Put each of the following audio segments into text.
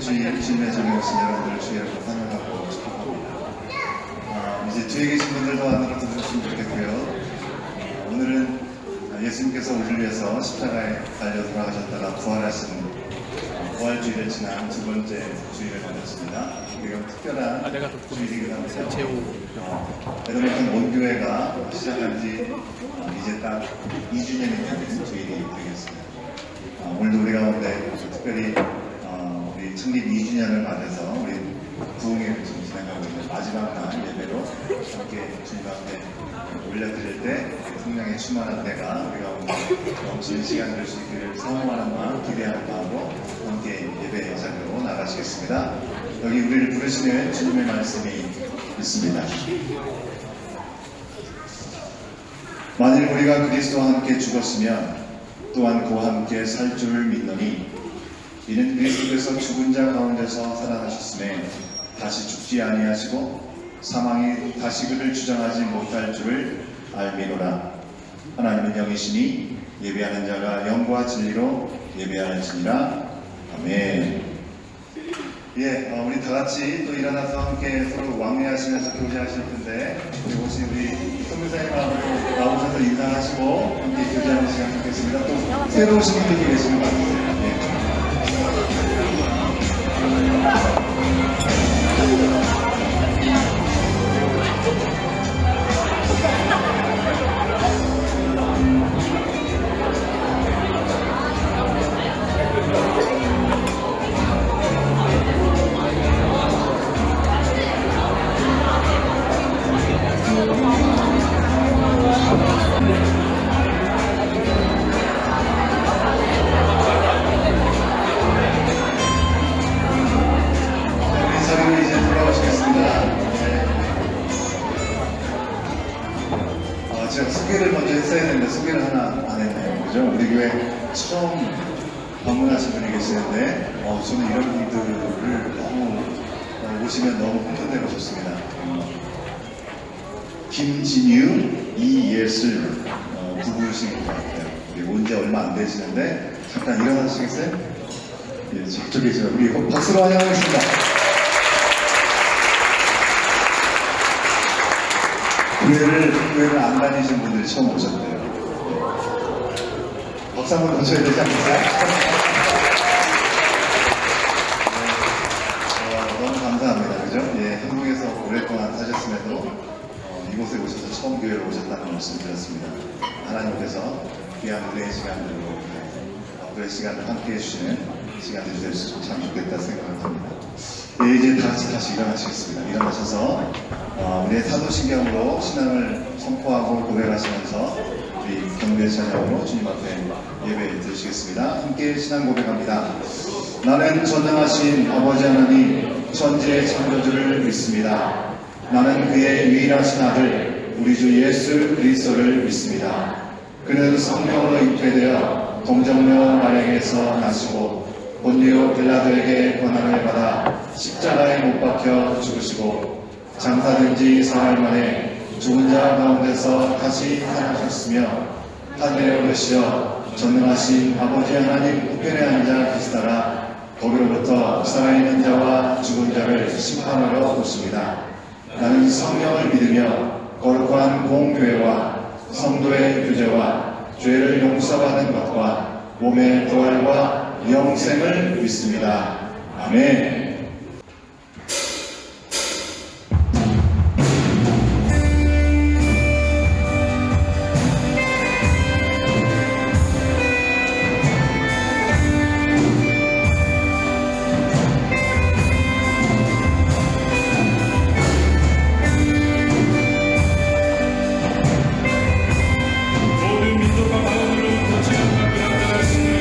주님의 전에 오신 여러분들을 주의하고 환영하고 축복합니다. 이제 뒤에 계신 분들도 안으로 들으시면 좋겠고요. 오늘은 예수님께서 우리를 위해서 십자가에 달려 돌아가셨다가 부활하신 부활주의를 지난 두 번째 주일을 보냈습니다. 우리가 특별한 주일이기도 합니다. 여러분 온교회가 시작한 지 이제 딱 2주년이 되는 주일이 되겠습니다. 오늘도 우리 가운데 특별히 우리 창립 2주년을 맞아서 우리 부흥회를 지금 진행하고 있는 마지막 날 예배로 함께 주님 앞에 올려드릴 때 성령의 충만한 때가 우리 가운데 넘치는 시간을 줄 수 있기를 사모하는 마음, 기대하는 마음으로 함께 예배 자리로 나가시겠습니다. 여기 우리를 부르시는 주님의 말씀이 있습니다. 만일 우리가 그리스도와 함께 죽었으면 또한 그와 함께 살 줄 믿노니 이는 그리스도께서 죽은 자 가운데서 살아나셨음에 다시 죽지 아니하시고 사망이 다시 그를 주장하지 못할 줄을 알미노라. 하나님은 영이시니 예배하는 자가 영과 진리로 예배하는지니라. 아멘. 우리 다 같이 또 일어나서 함께 서로 왕래하시면서 교제하실 텐데 혹시 우리 선교사님하고 나오셔서 인사하시고 함께 교제하는 시간 갖겠습니다. 또 새로 오신 분들이 계시는 것 같아요. 제가 소개를 먼저 했어야 되는데 소개를 하나 안 했네요. 그죠? 우리 교회 처음 방문하신 분이 계시는데 저는 이런 분들을 너무 오시면 너무 훈훈되고 좋습니다. 김진유, 이예슬 부부신 것 같아요. 온 지 얼마 안 되시는데 잠깐 일어나시겠어요? 예, 저쪽에 계세요. 우리 박수로 환영하겠습니다. 교회를 안 다니신 분들이 처음 오셨대요. 박수 한번 던져야 되지 않겠어요? 너무 감사합니다. 그죠? 한국에서 오랫동안 사셨음에도 이곳에 오셔서 처음 교회로 오셨다는 말씀 드렸습니다. 하나님께서 귀한 은혜의 시간으로 그의 시간을 함께 해주시는 시간들이 될 수 참 좋겠다 생각합니다. 이제 다시 일어나시겠습니다. 일어나셔서 우리의 사도신경으로 신앙을 선포하고 고백하시면서 우리 경배 찬양으로 주님 앞에 예배 드리시겠습니다. 함께 신앙 고백합니다. 나는 전능하신 아버지 하나님 천지의 창조주를 믿습니다. 나는 그의 유일하신 아들 우리 주 예수 그리스도를 믿습니다. 그는 성령으로 잉태되어 동정녀 마리아에게서 나시고 본디오 빌라도에게 고난을 받아 십자가에 못 박혀 죽으시고 장사된 지 사흘 만에 죽은 자 가운데서 다시 살아나셨으며 하늘에 오르시어 전능하신 아버지 하나님 우편에 앉아 계시다가 거기로부터 살아있는 자와 죽은 자를 심판하러 오십니다. 나는 성령을 믿으며 거룩한 공교회와 성도의 교제와 죄를 용서받는 것과 몸의 부활과 영생을 믿습니다. 아멘.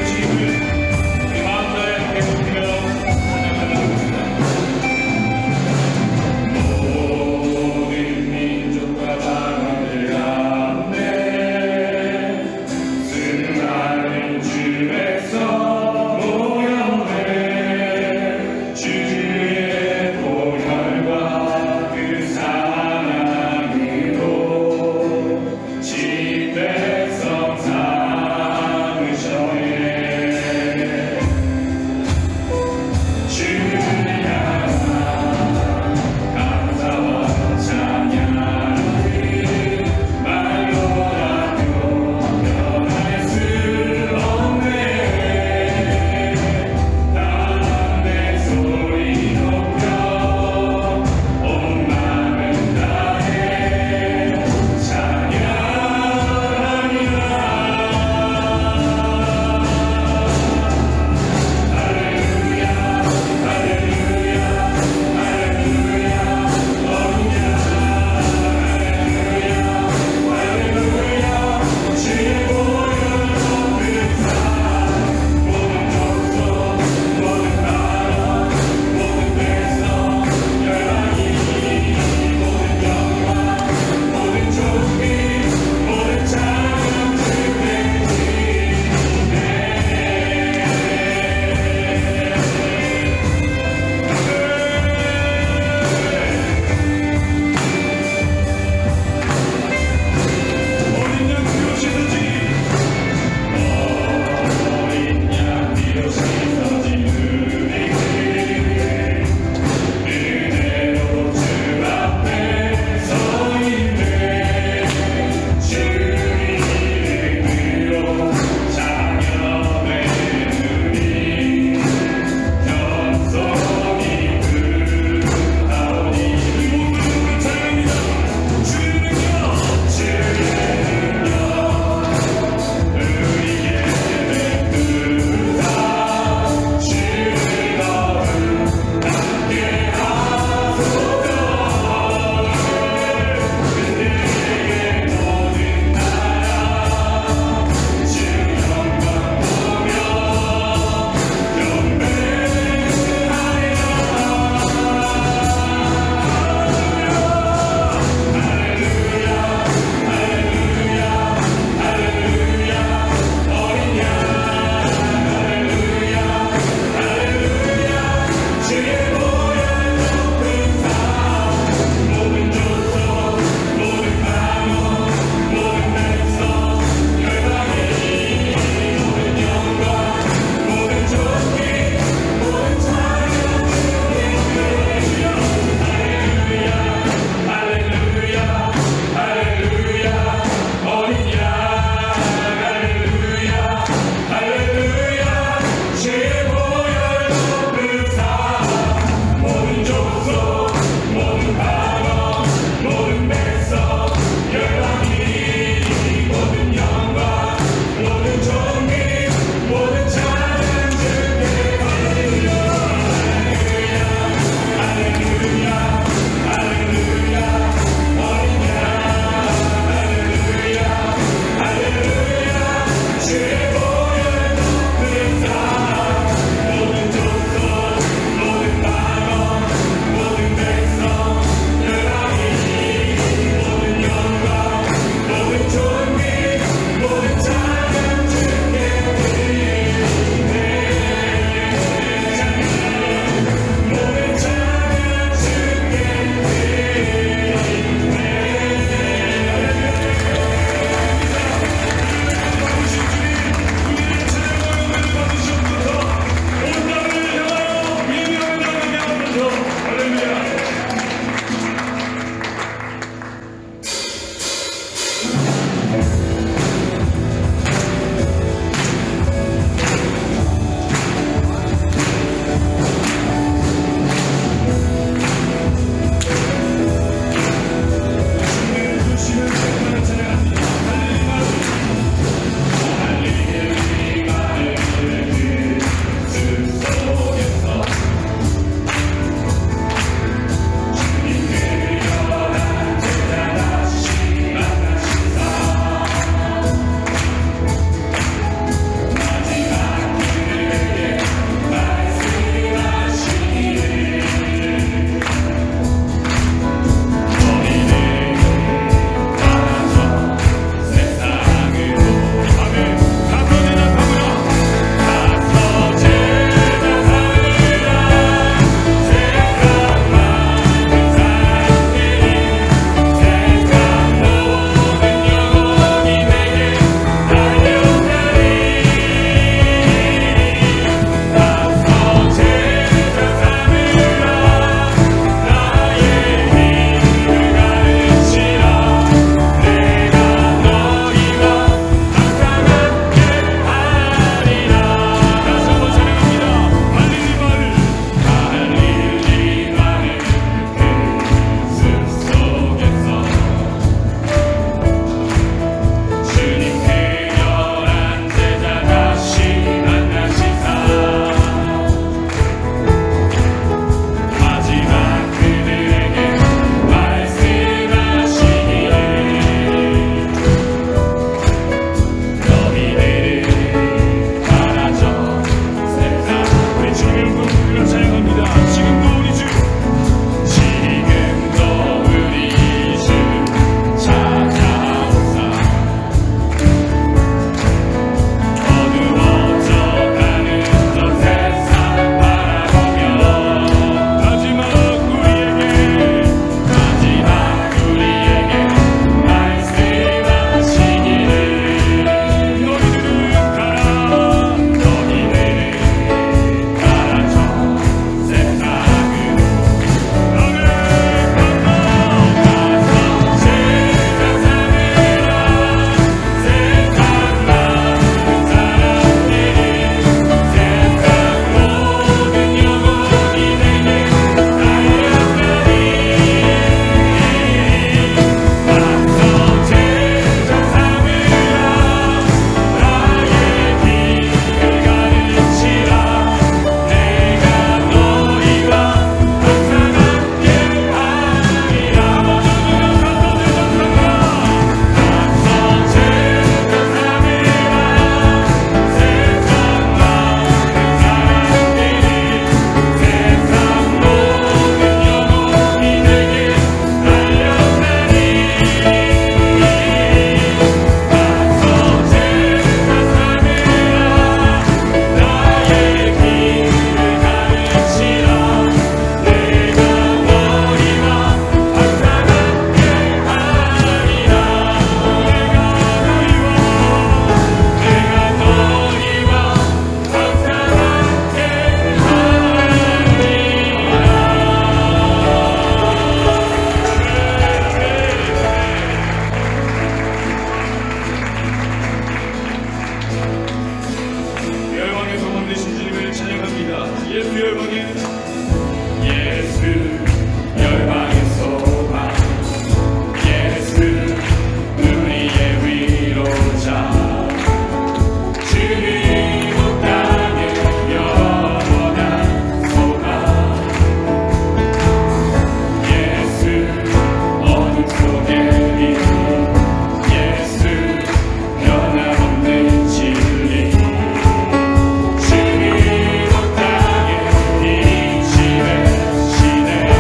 지금을 우리 마음을 회복하며 찬양하라. 주님 땅에 이 집에 시대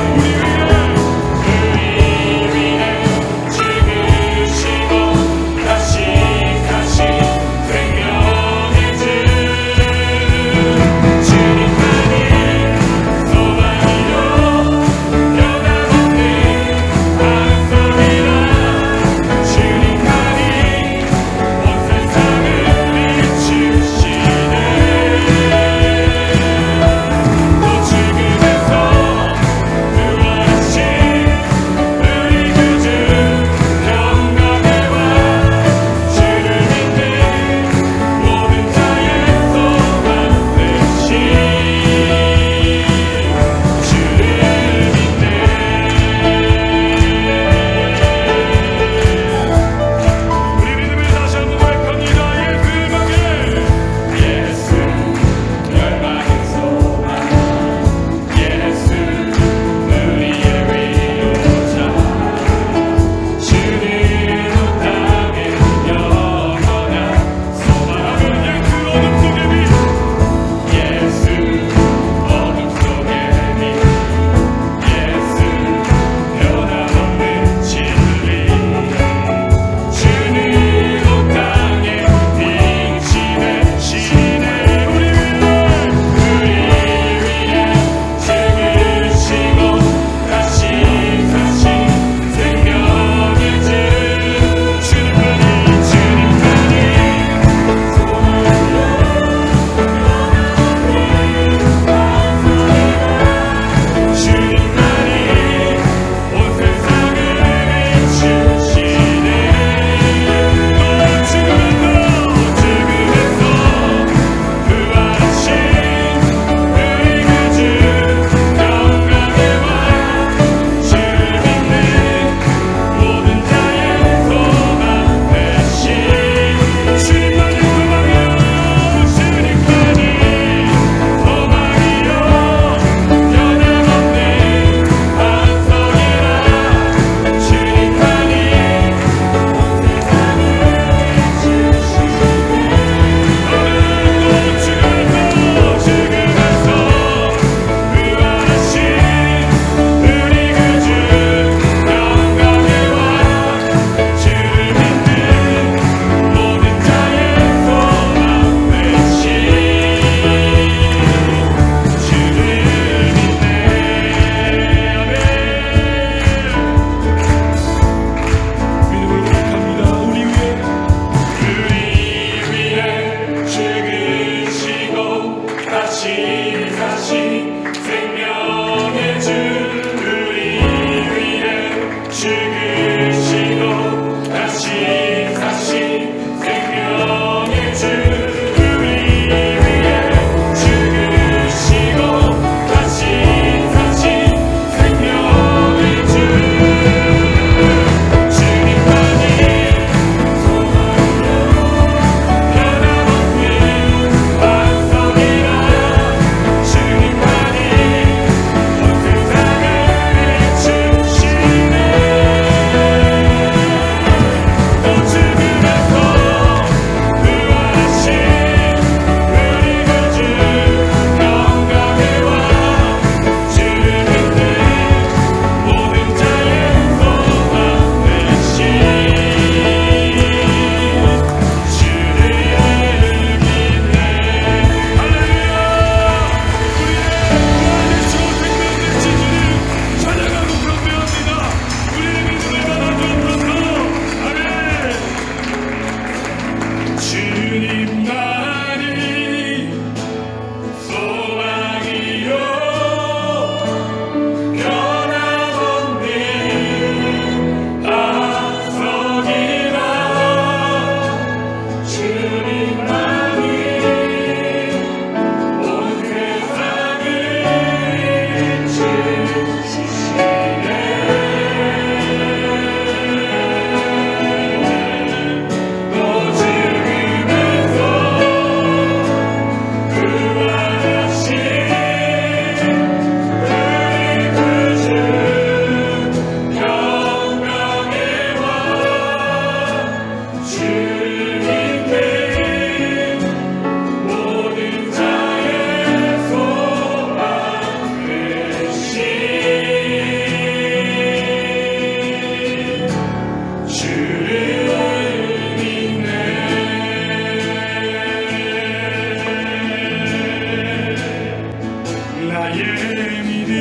나의 믿음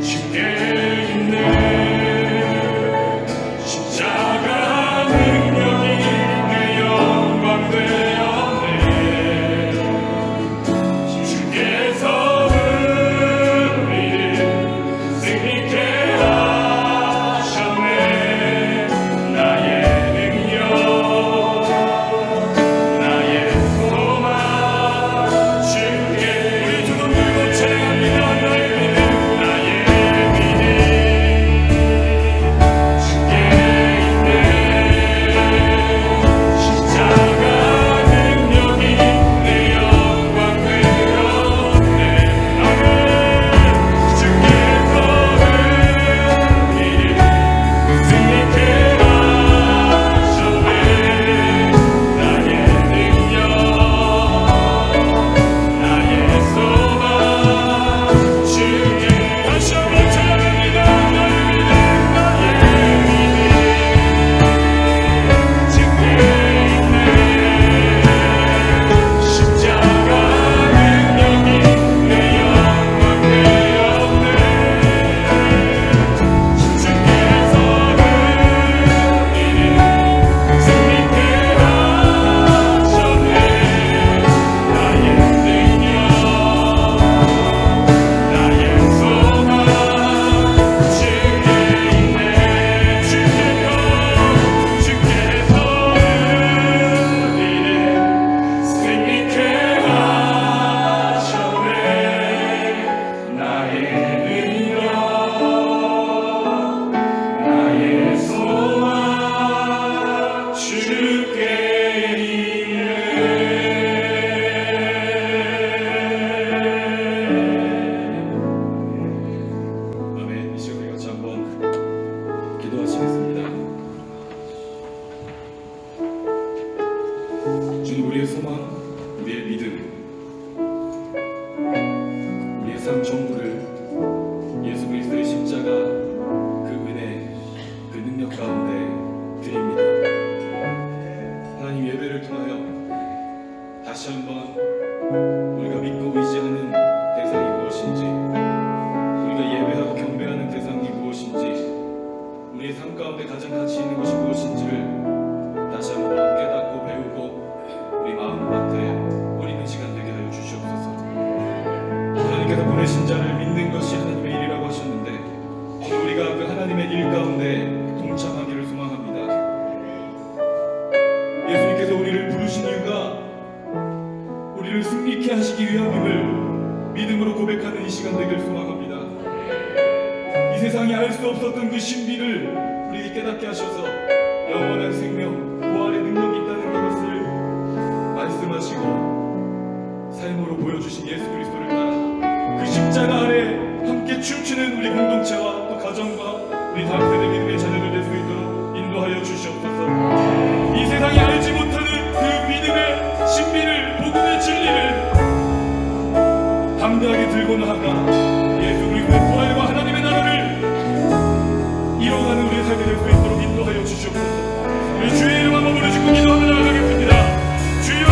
쉽게 있네. 십자가 능력이 내 영광 되었네. 주께서 우리를 승리케 하셨네. 나의 능력 나의 소망 주께 우리 두 손 들고 찬양합니다. 나의 믿음 나의 믿음 주께 있네. 십자가 능력이 내 영광 되었네. 나는 주께서 우리를 승리케 하셨네. 나의 능력 나의 소망 주께 다시 한번 찬양합니다. 나의 믿음 나의 믿음 주께 있네. 십자가 능력이 내 영광 되었네. 주께서 우리를 승리케 하셨네. 나의 능력 나의 소망 주께 있네. 주께서 우리를 승리케 하셨네. 나의 능력 나의 소망 주께 있네. 아멘. 이 시간 우리 같이 한번 기도하시겠습니다. 주님, 우리의 소망, 우리의 믿음, 우리의 삶 전부를 예수 그리스도의 십자가 그 은혜, 그 능력 가운데 드립니다. 하나님, 예배를 통하여 다시 한번 우리가 믿고 의지하는 대상이 무엇인지, 우리가 예배하고 경배하는 대상이 무엇인지, 우리의 삶 가운데 가장 가치 있는 것이 무엇인지를 다시 한번 깨닫고 배우고 우리 마음밭에 뿌리는 시간 되게 하여 주시옵소서. 하나님께서 보내신 자를 믿는 것이 하나님의 일이라고 하셨는데, 오늘 우리가 그 하나님의 일 가운데 동참하기를 소망합니다. 예수님께서 우리를 부르신 이유가 우리를 승리케 하시기 위함임을 믿음으로 고백하는 이 시간 되기를 소망합니다. 이 세상이 알 수 없었던 그 신비를 우리에게 깨닫게 하셔서 영원한 생명, 부활의 능력이 있다는 것을 말씀하시고 삶으로 보여주신 예수 그리스도를 따라 그 십자가 아래 함께 춤추는 우리 공동체와 또 가정과 우리 다음 세대 믿음의 자녀들 될 수 있도록 인도하여 주시옵소서. 이 세상이 알지 못하는 그 믿음의 신비를, 복음의 진리를 담대하게 들고 나아가 예수 그리스도의 부활과 하나님의 나라를 이뤄가는 우리의 삶이 될 수 있도록 인도하여 주시옵소서. 우리 주의 이름 한번 부르짖고 기도하며 나아가겠습니다. 주여!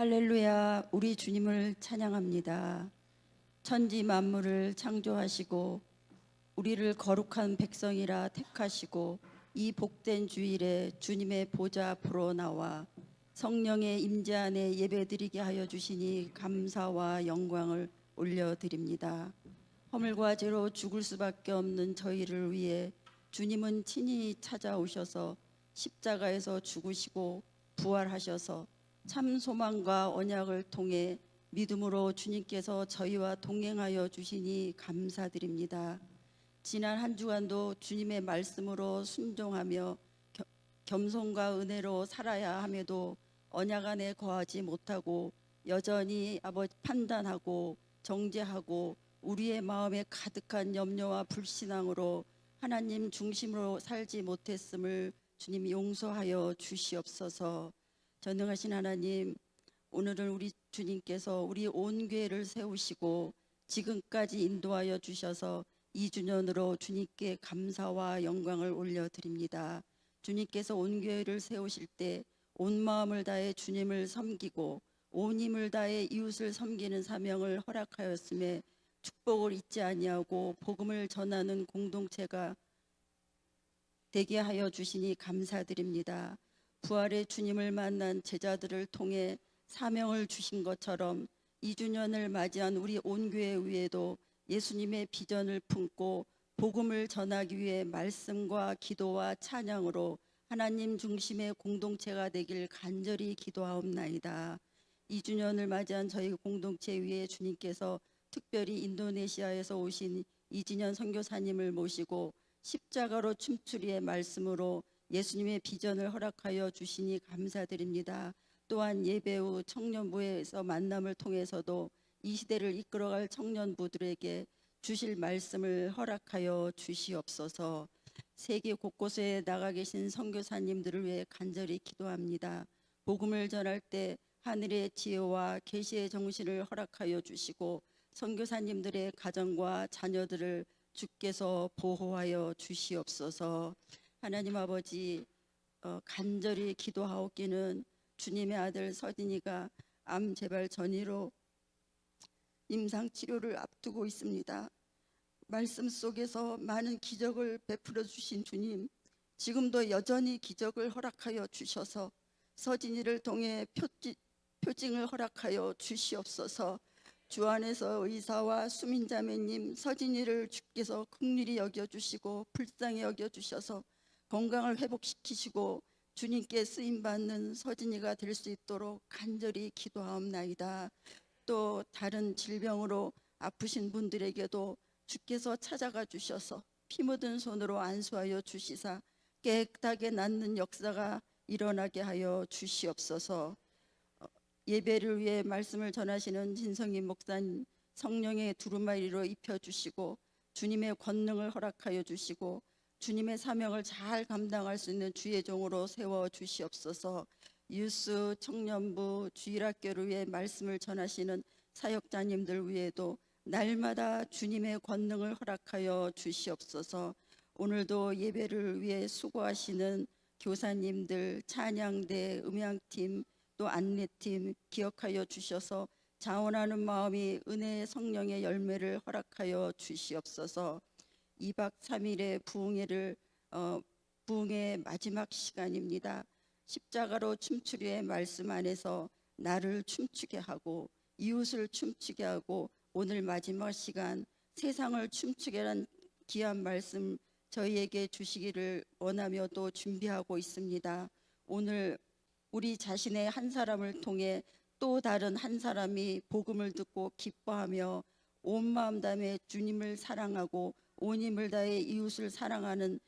할렐루야, 우리 주님을 찬양합니다. 천지 만물을 창조하시고 우리를 거룩한 백성이라 택하시고 이 복된 주일에 주님의 보좌 앞으로 나와 성령의 임재 안에 예배드리게 하여 주시니 감사와 영광을 올려드립니다. 허물과 죄로 죽을 수밖에 없는 저희를 위해 주님은 친히 찾아오셔서 십자가에서 죽으시고 부활하셔서 참 소망과 언약을 통해 믿음으로 주님께서 저희와 동행하여 주시니 감사드립니다. 지난 한 주간도 주님의 말씀으로 순종하며 겸손과 은혜로 살아야 함에도 언약 안에 거하지 못하고 여전히 아버지 판단하고 정죄하고 우리의 마음에 가득한 염려와 불신앙으로 하나님 중심으로 살지 못했음을 주님 용서하여 주시옵소서. 전능하신 하나님, 오늘은 우리 주님께서 우리 온 교회를 세우시고 지금까지 인도하여 주셔서 2주년으로 주님께 감사와 영광을 올려드립니다. 주님께서 온 교회를 세우실 때 온 마음을 다해 주님을 섬기고 온 힘을 다해 이웃을 섬기는 사명을 허락하였음에 축복을 잊지 아니하고 복음을 전하는 공동체가 되게 하여 주시니 감사드립니다. 부활의 주님을 만난 제자들을 통해 사명을 주신 것처럼 2주년을 맞이한 우리 온 교회 위에도 예수님의 비전을 품고 복음을 전하기 위해 말씀과 기도와 찬양으로 하나님 중심의 공동체가 되길 간절히 기도하옵나이다. 2주년을 맞이한 저희 공동체 위에 주님께서 특별히 인도네시아에서 오신 이진현 선교사님을 모시고 십자가로 춤추리의 말씀으로 예수님의 비전을 허락하여 주시니 감사드립니다. 또한 예배 후 청년부에서 만남을 통해서도 이 시대를 이끌어갈 청년부들에게 주실 말씀을 허락하여 주시옵소서. 세계 곳곳에 나가 계신 선교사님들을 위해 간절히 기도합니다. 복음을 전할 때 하늘의 지혜와 계시의 정신을 허락하여 주시고 선교사님들의 가정과 자녀들을 주께서 보호하여 주시옵소서. 하나님 아버지, 간절히 기도하옵기는 주님의 아들 서진이가 암 재발 전이로 임상 치료를 앞두고 있습니다. 말씀 속에서 많은 기적을 베풀어 주신 주님, 지금도 여전히 기적을 허락하여 주셔서 서진이를 통해 표징을 허락하여 주시옵소서. 주 안에서 의사와 수민자매님 서진이를 주께서 긍휼히 여겨주시고 불쌍히 여겨주셔서 건강을 회복시키시고 주님께 쓰임받는 서진이가 될 수 있도록 간절히 기도하옵나이다. 또 다른 질병으로 아프신 분들에게도 주께서 찾아가 주셔서 피 묻은 손으로 안수하여 주시사 깨끗하게 낫는 역사가 일어나게 하여 주시옵소서. 예배를 위해 말씀을 전하시는 진성인 목사님 성령의 두루마리로 입혀주시고 주님의 권능을 허락하여 주시고 주님의 사명을 잘 감당할 수 있는 주의 종으로 세워 주시옵소서. 유스 청년부 주일학교를 위해 말씀을 전하시는 사역자님들 위에도 날마다 주님의 권능을 허락하여 주시옵소서. 오늘도 예배를 위해 수고하시는 교사님들, 찬양대, 음향팀, 또 안내팀 기억하여 주셔서 자원하는 마음이 은혜의 성령의 열매를 허락하여 주시옵소서. 2박 3일의 부흥의 마지막 시간입니다. 십자가로 춤추리의 말씀 안에서 나를 춤추게 하고 이웃을 춤추게 하고 오늘 마지막 시간 세상을 춤추게 하는 귀한 말씀 저희에게 주시기를 원하며 또 준비하고 있습니다. 오늘 우리 자신의 한 사람을 통해 또 다른 한 사람이 복음을 듣고 기뻐하며 온 마음 다해 주님을 사랑하고 온 힘을 다해 이웃을 사랑하는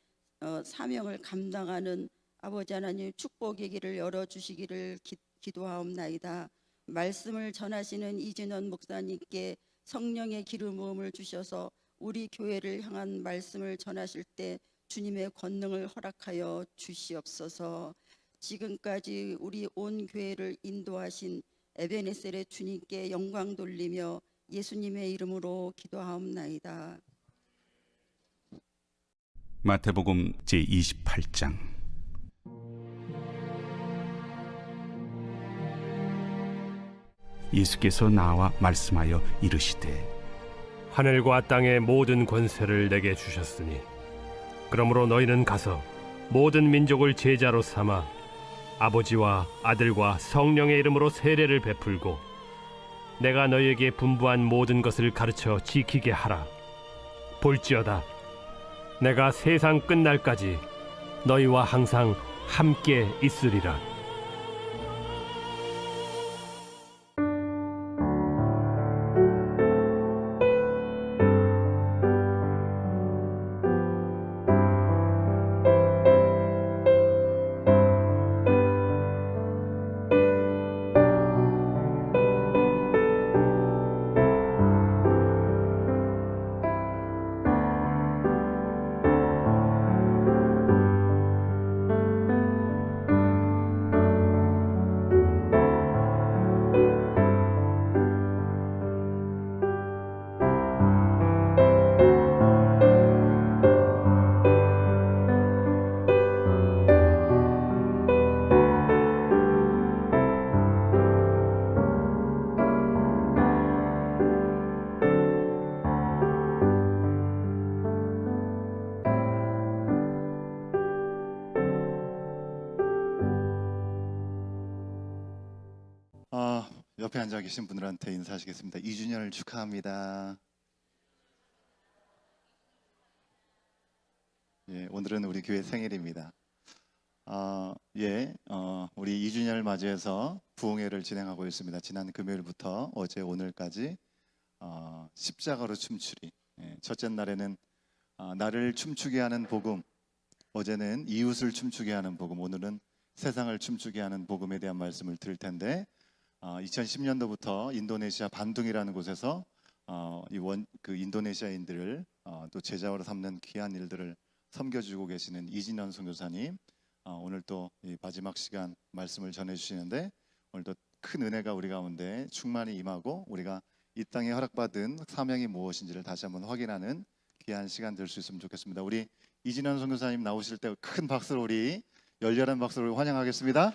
사명을 감당하는 아버지 하나님 축복의 길을 열어주시기를 기도하옵나이다. 말씀을 전하시는 이진원 목사님께 성령의 기름 부음을 주셔서 우리 교회를 향한 말씀을 전하실 때 주님의 권능을 허락하여 주시옵소서. 지금까지 우리 온 교회를 인도하신 에베네셀의 주님께 영광 돌리며 예수님의 이름으로 기도하옵나이다. 마태복음 제28장. 예수께서 나와 말씀하여 이르시되 하늘과 땅의 모든 권세를 내게 주셨으니 그러므로 너희는 가서 모든 민족을 제자로 삼아 아버지와 아들과 성령의 이름으로 세례를 베풀고 내가 너희에게 분부한 모든 것을 가르쳐 지키게 하라. 볼지어다 내가 세상 끝날까지 너희와 항상 함께 있으리라. 옆에 앉아 계신 분들한테 인사하시겠습니다. 2주년을 축하합니다. 예, 오늘은 우리 교회 생일입니다. 우리 2주년을 맞이해서 부흥회를 진행하고 있습니다. 지난 금요일부터 어제 오늘까지 십자가로 춤추리. 첫째 날에는 나를 춤추게 하는 복음, 어제는 이웃을 춤추게 하는 복음, 오늘은 세상을 춤추게 하는 복음에 대한 말씀을 드릴 텐데 2010년도부터 인도네시아 반둥이라는 곳에서 인도네시아인들을 또 제자로 삼는 귀한 일들을 섬겨주고 계시는 이진현 선교사님, 오늘 또 이 마지막 시간 말씀을 전해주시는데 오늘도 큰 은혜가 우리 가운데 충만히 임하고 우리가 이 땅에 허락받은 사명이 무엇인지를 다시 한번 확인하는 귀한 시간 될 수 있으면 좋겠습니다. 우리 이진현 선교사님 나오실 때 큰 박수로 우리 열렬한 박수로 환영하겠습니다.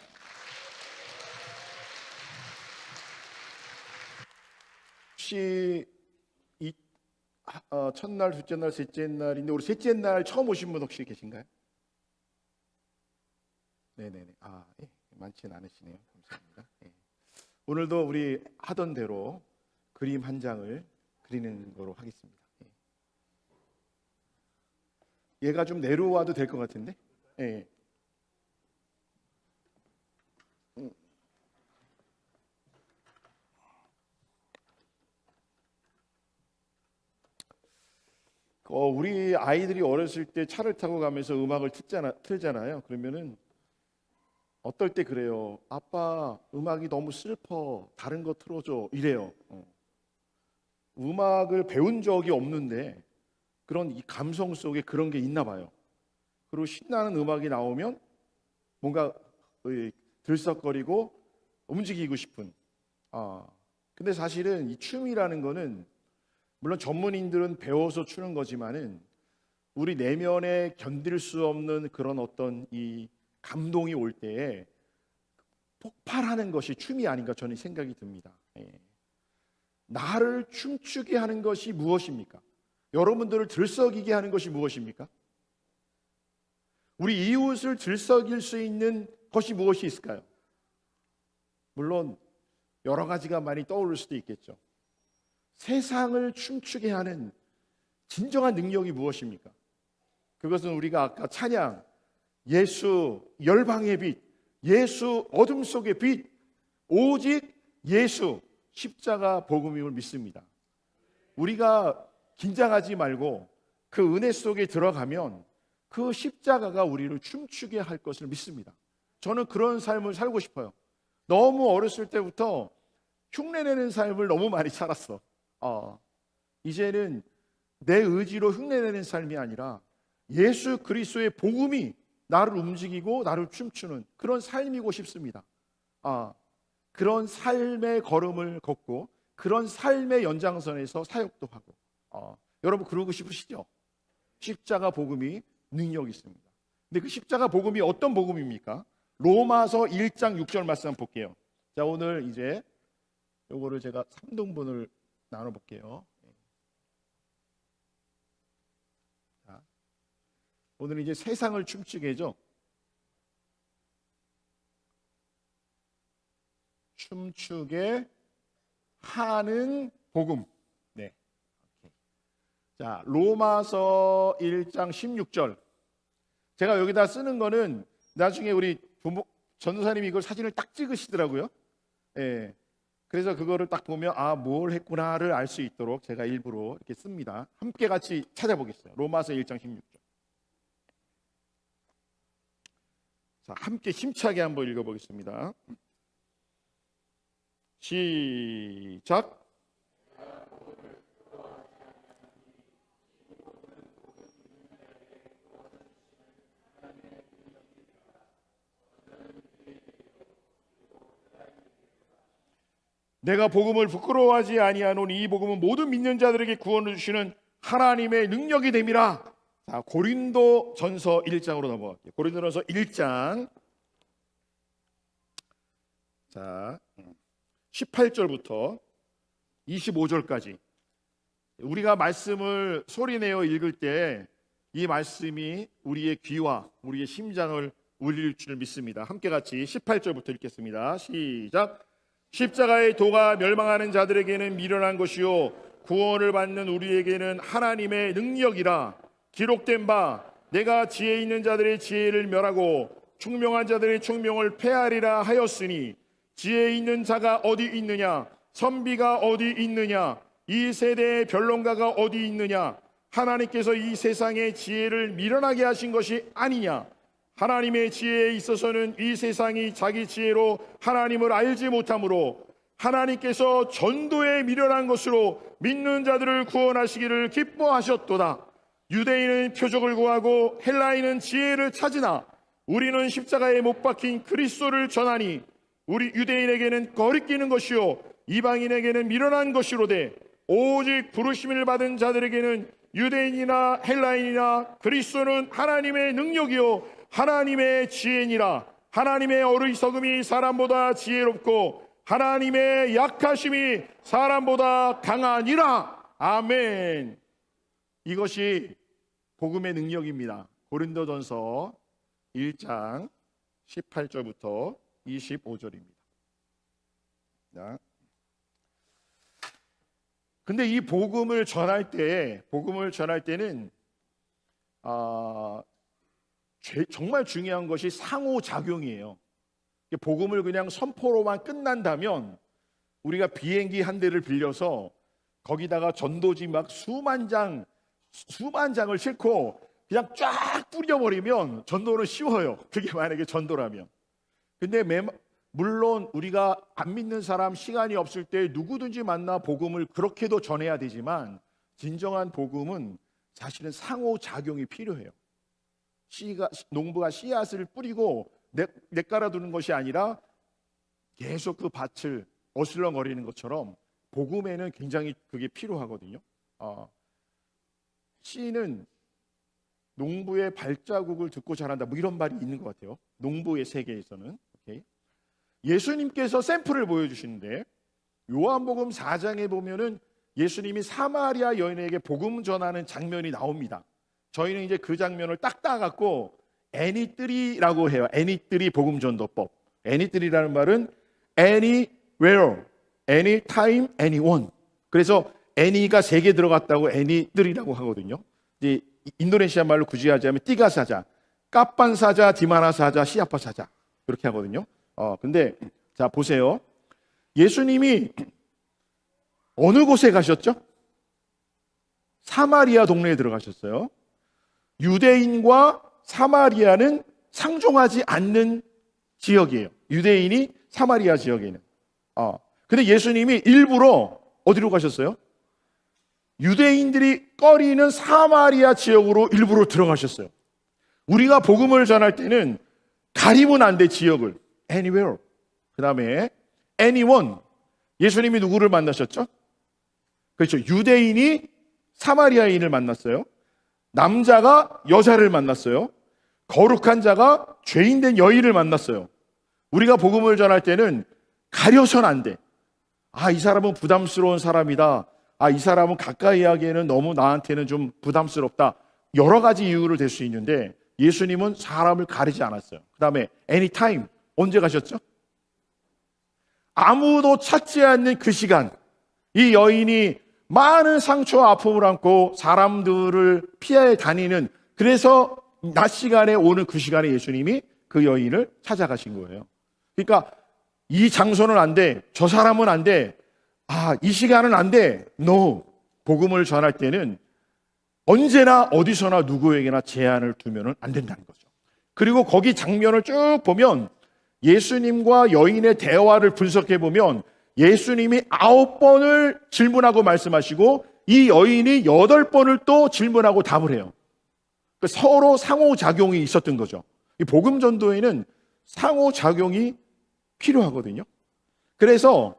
혹시 첫날, 둘째 날, 셋째 날인데 우리 셋째 날 처음 오신 분 혹시 계신가요? 네네네. 많지는 않으시네요. 감사합니다. 네. 오늘도 우리 하던 대로 그림 한 장을 그리는 거로 하겠습니다. 네. 얘가 좀 내려와도 될 것 같은데? 네. 우리 아이들이 어렸을 때 차를 타고 가면서 음악을 틀잖아요. 그러면은 어떨 때 그래요. 아빠, 음악이 너무 슬퍼. 다른 거 틀어줘. 이래요. 음악을 배운 적이 없는데 그런 이 감성 속에 그런 게 있나 봐요. 그리고 신나는 음악이 나오면 뭔가 들썩거리고 움직이고 싶은. 근데 사실은 이 춤이라는 거는 물론 전문인들은 배워서 추는 거지만은 우리 내면에 견딜 수 없는 그런 어떤 이 감동이 올 때에 폭발하는 것이 춤이 아닌가 저는 생각이 듭니다. 나를 춤추게 하는 것이 무엇입니까? 여러분들을 들썩이게 하는 것이 무엇입니까? 우리 이웃을 들썩일 수 있는 것이 무엇이 있을까요? 물론 여러 가지가 많이 떠오를 수도 있겠죠. 세상을 춤추게 하는 진정한 능력이 무엇입니까? 그것은 우리가 아까 찬양, 예수 열방의 빛, 예수 어둠 속의 빛, 오직 예수 십자가 복음임을 믿습니다. 우리가 긴장하지 말고 그 은혜 속에 들어가면 그 십자가가 우리를 춤추게 할 것을 믿습니다. 저는 그런 삶을 살고 싶어요. 너무 어렸을 때부터 흉내내는 삶을 너무 많이 살았어. 이제는 내 의지로 흉내내는 삶이 아니라 예수 그리스도의 복음이 나를 움직이고 나를 춤추는 그런 삶이고 싶습니다. 그런 삶의 걸음을 걷고 그런 삶의 연장선에서 사역도 하고 여러분 그러고 싶으시죠? 십자가 복음이 능력이 있습니다. 근데 그 십자가 복음이 어떤 복음입니까? 로마서 1장 6절 말씀 한번 볼게요. 자, 오늘 이제 요거를 제가 3등분을 나눠 볼게요. 자, 오늘은 이제 세상을 춤추게 해죠. 춤추게 하는 복음. 네. 자, 로마서 1장 16절. 제가 여기다 쓰는 거는 나중에 우리 전도사님이 이걸 사진을 딱 찍으시더라고요. 예. 그래서 그거를 딱 보면 아, 뭘 했구나를 알 수 있도록 제가 일부러 이렇게 씁니다. 함께 같이 찾아보겠어요. 로마서 1장 16절. 자, 함께 힘차게 한번 읽어보겠습니다. 시작. 내가 복음을 부끄러워하지 아니하노니 이 복음은 모든 믿는 자들에게 구원을 주시는 하나님의 능력이 됨이라. 자, 고린도전서 1장으로 넘어갈게요. 고린도전서 1장. 자, 18절부터 25절까지 우리가 말씀을 소리내어 읽을 때 이 말씀이 우리의 귀와 우리의 심장을 울릴 줄 믿습니다. 함께 같이 18절부터 읽겠습니다. 시작. 십자가의 도가 멸망하는 자들에게는 미련한 것이요 구원을 받는 우리에게는 하나님의 능력이라. 기록된 바 내가 지혜 있는 자들의 지혜를 멸하고 총명한 자들의 총명을 폐하리라 하였으니 지혜 있는 자가 어디 있느냐? 선비가 어디 있느냐? 이 세대의 변론가가 어디 있느냐? 하나님께서 이 세상의 지혜를 미련하게 하신 것이 아니냐? 하나님의 지혜에 있어서는 이 세상이 자기 지혜로 하나님을 알지 못하므로 하나님께서 전도에 미련한 것으로 믿는 자들을 구원하시기를 기뻐하셨도다. 유대인은 표적을 구하고 헬라인은 지혜를 찾으나 우리는 십자가에 못 박힌 그리스도를 전하니 우리 유대인에게는 거리끼는 것이요 이방인에게는 미련한 것이로되 오직 부르심을 받은 자들에게는 유대인이나 헬라인이나 그리스도는 하나님의 능력이요 하나님의 지혜니라. 하나님의 어리석음이 사람보다 지혜롭고 하나님의 약하심이 사람보다 강하니라. 아멘. 이것이 복음의 능력입니다. 고린도전서 1장 18절부터 25절입니다. 자. 근데 이 복음을 전할 때는 정말 중요한 것이 상호작용이에요. 복음을 그냥 선포로만 끝난다면 우리가 비행기 한 대를 빌려서 거기다가 전도지 막 수만 장을 싣고 그냥 쫙 뿌려버리면 전도는 쉬워요. 그게 만약에 전도라면. 근데 물론 우리가 안 믿는 사람 시간이 없을 때 누구든지 만나 복음을 그렇게도 전해야 되지만 진정한 복음은 사실은 상호작용이 필요해요. 농부가 씨앗을 뿌리고 내 깔아두는 것이 아니라 계속 그 밭을 어슬렁거리는 것처럼 복음에는 굉장히 그게 필요하거든요. 씨는 농부의 발자국을 듣고 자란다, 뭐 이런 말이 있는 것 같아요. 농부의 세계에서는. 오케이. 예수님께서 샘플을 보여주시는데 요한복음 4장에 보면은 예수님이 사마리아 여인에게 복음 전하는 장면이 나옵니다. 저희는 이제 그 장면을 딱 따갖고 애니뜨리라고 해요. 애니뜨리 복음 전도법. 애니뜨리라는 말은 anywhere, anytime, anyone. 그래서 애니가 3개 들어갔다고 애니뜨리라고 하거든요. 이제 인도네시아 말로 굳이 하자면 띠가 사자, 까빤 사자, 디마나 사자, 시아파 사자 이렇게 하거든요. 근데 자 보세요. 예수님이 어느 곳에 가셨죠? 사마리아 동네에 들어가셨어요. 유대인과 사마리아는 상종하지 않는 지역이에요. 유대인이 사마리아 지역에는. 근데 예수님이 일부러 어디로 가셨어요? 유대인들이 꺼리는 사마리아 지역으로 일부러 들어가셨어요. 우리가 복음을 전할 때는 가리면 안 돼, 지역을. anywhere. 그 다음에 anyone. 예수님이 누구를 만나셨죠? 그렇죠. 유대인이 사마리아인을 만났어요. 남자가 여자를 만났어요. 거룩한 자가 죄인된 여인을 만났어요. 우리가 복음을 전할 때는 가려서는 안 돼. 아, 이 사람은 부담스러운 사람이다. 아, 이 사람은 가까이 하기에는 너무 나한테는 좀 부담스럽다. 여러 가지 이유를 댈 수 있는데 예수님은 사람을 가리지 않았어요. 그 다음에 anytime, 언제 가셨죠? 아무도 찾지 않는 그 시간, 이 여인이 많은 상처와 아픔을 안고 사람들을 피해 다니는, 그래서 낮 시간에 오는 그 시간에 예수님이 그 여인을 찾아가신 거예요. 그러니까 이 장소는 안 돼, 저 사람은 안 돼, 아, 이 시간은 안 돼. No. 복음을 전할 때는 언제나 어디서나 누구에게나 제한을 두면 안 된다는 거죠. 그리고 거기 장면을 쭉 보면 예수님과 여인의 대화를 분석해 보면 예수님이 9번을 질문하고 말씀하시고 이 여인이 8번을 또 질문하고 답을 해요. 서로 상호작용이 있었던 거죠. 이 복음 전도에는 상호작용이 필요하거든요. 그래서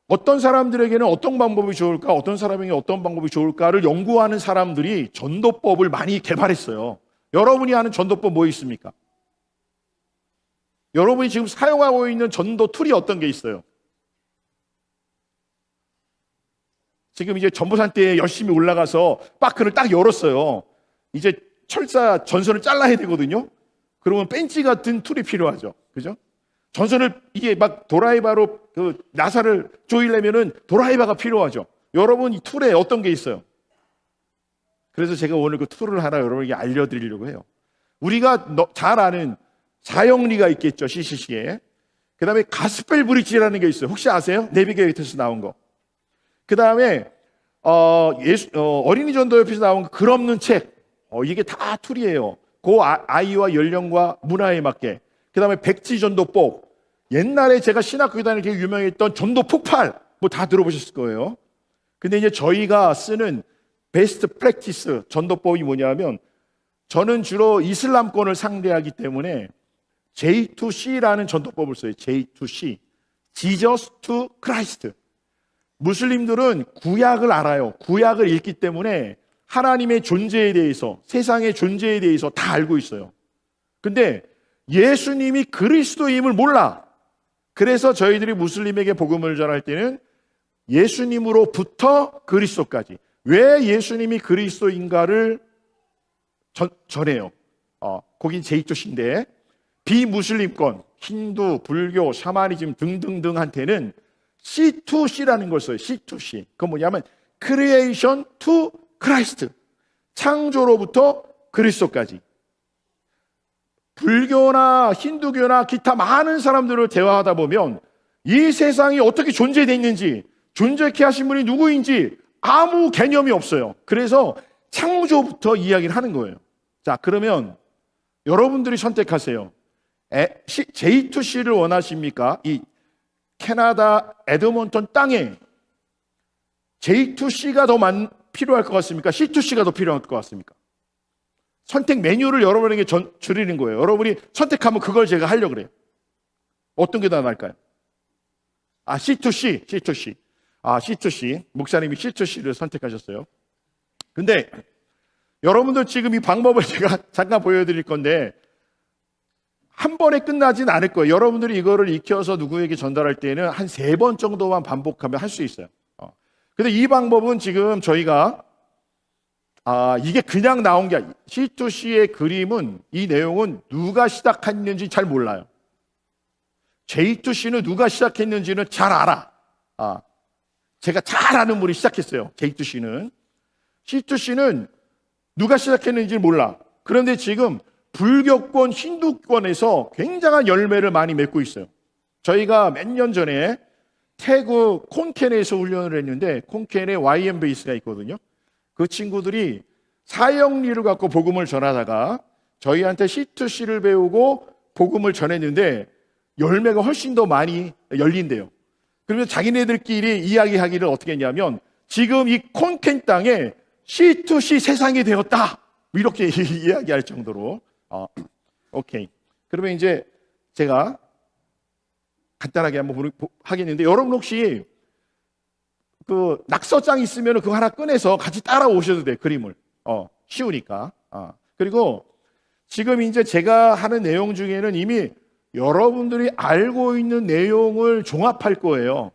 어떤 사람들에게는 어떤 방법이 좋을까, 어떤 사람에게 어떤 방법이 좋을까를 연구하는 사람들이 전도법을 많이 개발했어요. 여러분이 아는 전도법 뭐 있습니까? 여러분이 지금 사용하고 있는 전도 툴이 어떤 게 있어요? 지금 이제 전보산대에 열심히 올라가서 바크를 딱 열었어요. 이제 철사 전선을 잘라야 되거든요. 그러면 벤치 같은 툴이 필요하죠. 그죠? 전선을 이게 막 도라이바로 그 나사를 조이려면은 도라이바가 필요하죠. 여러분 이 툴에 어떤 게 있어요? 그래서 제가 오늘 그 툴을 하나 여러분에게 알려드리려고 해요. 우리가 잘 아는 사형리가 있겠죠, CCC에. 그 다음에 가스펠 브릿지라는 게 있어요. 혹시 아세요? 내비게이터에서 나온 거. 그 다음에 어린이 전도협회에서 나온 글 없는 책. 이게 다 툴이에요. 그 아이와 연령과 문화에 맞게. 그 다음에 백지전도법. 옛날에 제가 신학교 다닐 때 유명했던 전도 폭발. 뭐 다 들어보셨을 거예요. 근데 이제 저희가 쓰는 베스트 프랙티스 전도법이 뭐냐면 저는 주로 이슬람권을 상대하기 때문에 J2C라는 전도법을 써요. J2C. Jesus to Christ. 무슬림들은 구약을 알아요. 구약을 읽기 때문에 하나님의 존재에 대해서, 세상의 존재에 대해서 다 알고 있어요. 근데 예수님이 그리스도임을 몰라. 그래서 저희들이 무슬림에게 복음을 전할 때는 예수님으로부터 그리스도까지, 왜 예수님이 그리스도인가를 전해요. 거긴 J2C인데 비무슬림권, 힌두, 불교, 샤머니즘 등등등한테는 C2C라는 걸 써요. C2C. 그건 뭐냐면 Creation to Christ. 창조로부터 그리스도까지. 불교나 힌두교나 기타 많은 사람들을 대화하다 보면 이 세상이 어떻게 존재됐는지, 존재케 하신 분이 누구인지 아무 개념이 없어요. 그래서 창조부터 이야기를 하는 거예요. 자, 그러면 여러분들이 선택하세요. J2C를 원하십니까? 이 캐나다 에드먼턴 땅에 J2C가 더 필요할 것 같습니까? C2C가 더 필요할 것 같습니까? 선택 메뉴를 여러분에게 드리는 거예요. 여러분이 선택하면 그걸 제가 하려고 그래요. 어떤 게 더 나을까요? C2C, C2C. C2C. 목사님이 C2C를 선택하셨어요. 근데 여러분들 지금 이 방법을 제가 잠깐 보여드릴 건데 한 번에 끝나진 않을 거예요. 여러분들이 이거를 익혀서 누구에게 전달할 때는 한 3번 정도만 반복하면 할 수 있어요. 근데 이 방법은 지금 저희가 이게 그냥 나온 게 아니에요. C2C의 그림은, 이 내용은 누가 시작했는지 잘 몰라요. J2C는 누가 시작했는지는 잘 알아. 제가 잘 아는 분이 시작했어요. J2C는. C2C는 누가 시작했는지 몰라. 그런데 지금 불교권, 힌두권에서 굉장한 열매를 많이 맺고 있어요. 저희가 몇 년 전에 태국 콘켄에서 훈련을 했는데 콘켄에 YM 베이스가 있거든요. 그 친구들이 사형리를 갖고 복음을 전하다가 저희한테 C2C를 배우고 복음을 전했는데 열매가 훨씬 더 많이 열린대요. 그러면 자기네들끼리 이야기하기를 어떻게 했냐면 지금 이 콘켄 땅에 C2C 세상이 되었다. 이렇게 이야기할 정도로. 오케이. 그러면 이제 제가 간단하게 한번 하겠는데 여러분 혹시 그 낙서장 있으면 그거 하나 꺼내서 같이 따라오셔도 돼요. 그림을. 쉬우니까. 그리고 지금 이제 제가 하는 내용 중에는 이미 여러분들이 알고 있는 내용을 종합할 거예요.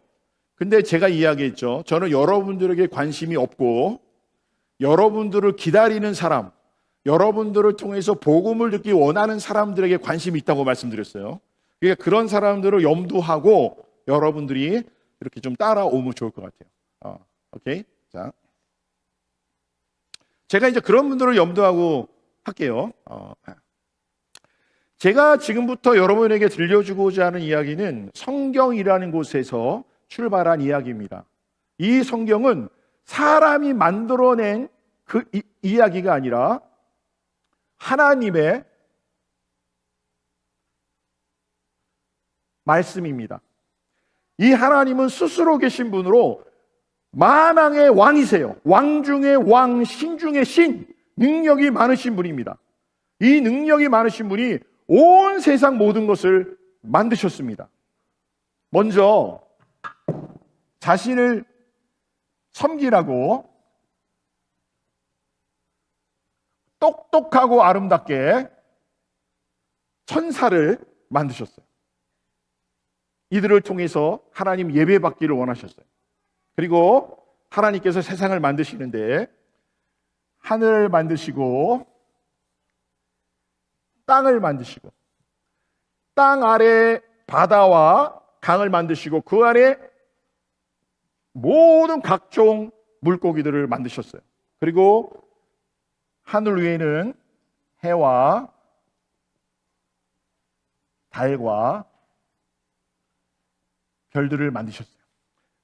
근데 제가 이야기했죠. 저는 여러분들에게 관심이 없고 여러분들을 기다리는 사람, 여러분들을 통해서 복음을 듣기 원하는 사람들에게 관심이 있다고 말씀드렸어요. 그러니까 그런 사람들을 염두하고 여러분들이 이렇게 좀 따라오면 좋을 것 같아요. 오케이? 자, 제가 이제 그런 분들을 염두하고 할게요. 제가 지금부터 여러분에게 들려주고자 하는 이야기는 성경이라는 곳에서 출발한 이야기입니다. 이 성경은 사람이 만들어낸 그 이야기가 아니라 하나님의 말씀입니다. 이 하나님은 스스로 계신 분으로 만왕의 왕이세요. 왕 중의 왕, 신 중의 신, 능력이 많으신 분입니다. 이 능력이 많으신 분이 온 세상 모든 것을 만드셨습니다. 먼저 자신을 섬기라고 똑똑하고 아름답게 천사를 만드셨어요. 이들을 통해서 하나님 예배받기를 원하셨어요. 그리고 하나님께서 세상을 만드시는데 하늘을 만드시고 땅을 만드시고 땅 아래 바다와 강을 만드시고 그 안에 모든 각종 물고기들을 만드셨어요. 그리고 하늘 위에는 해와 달과 별들을 만드셨어요.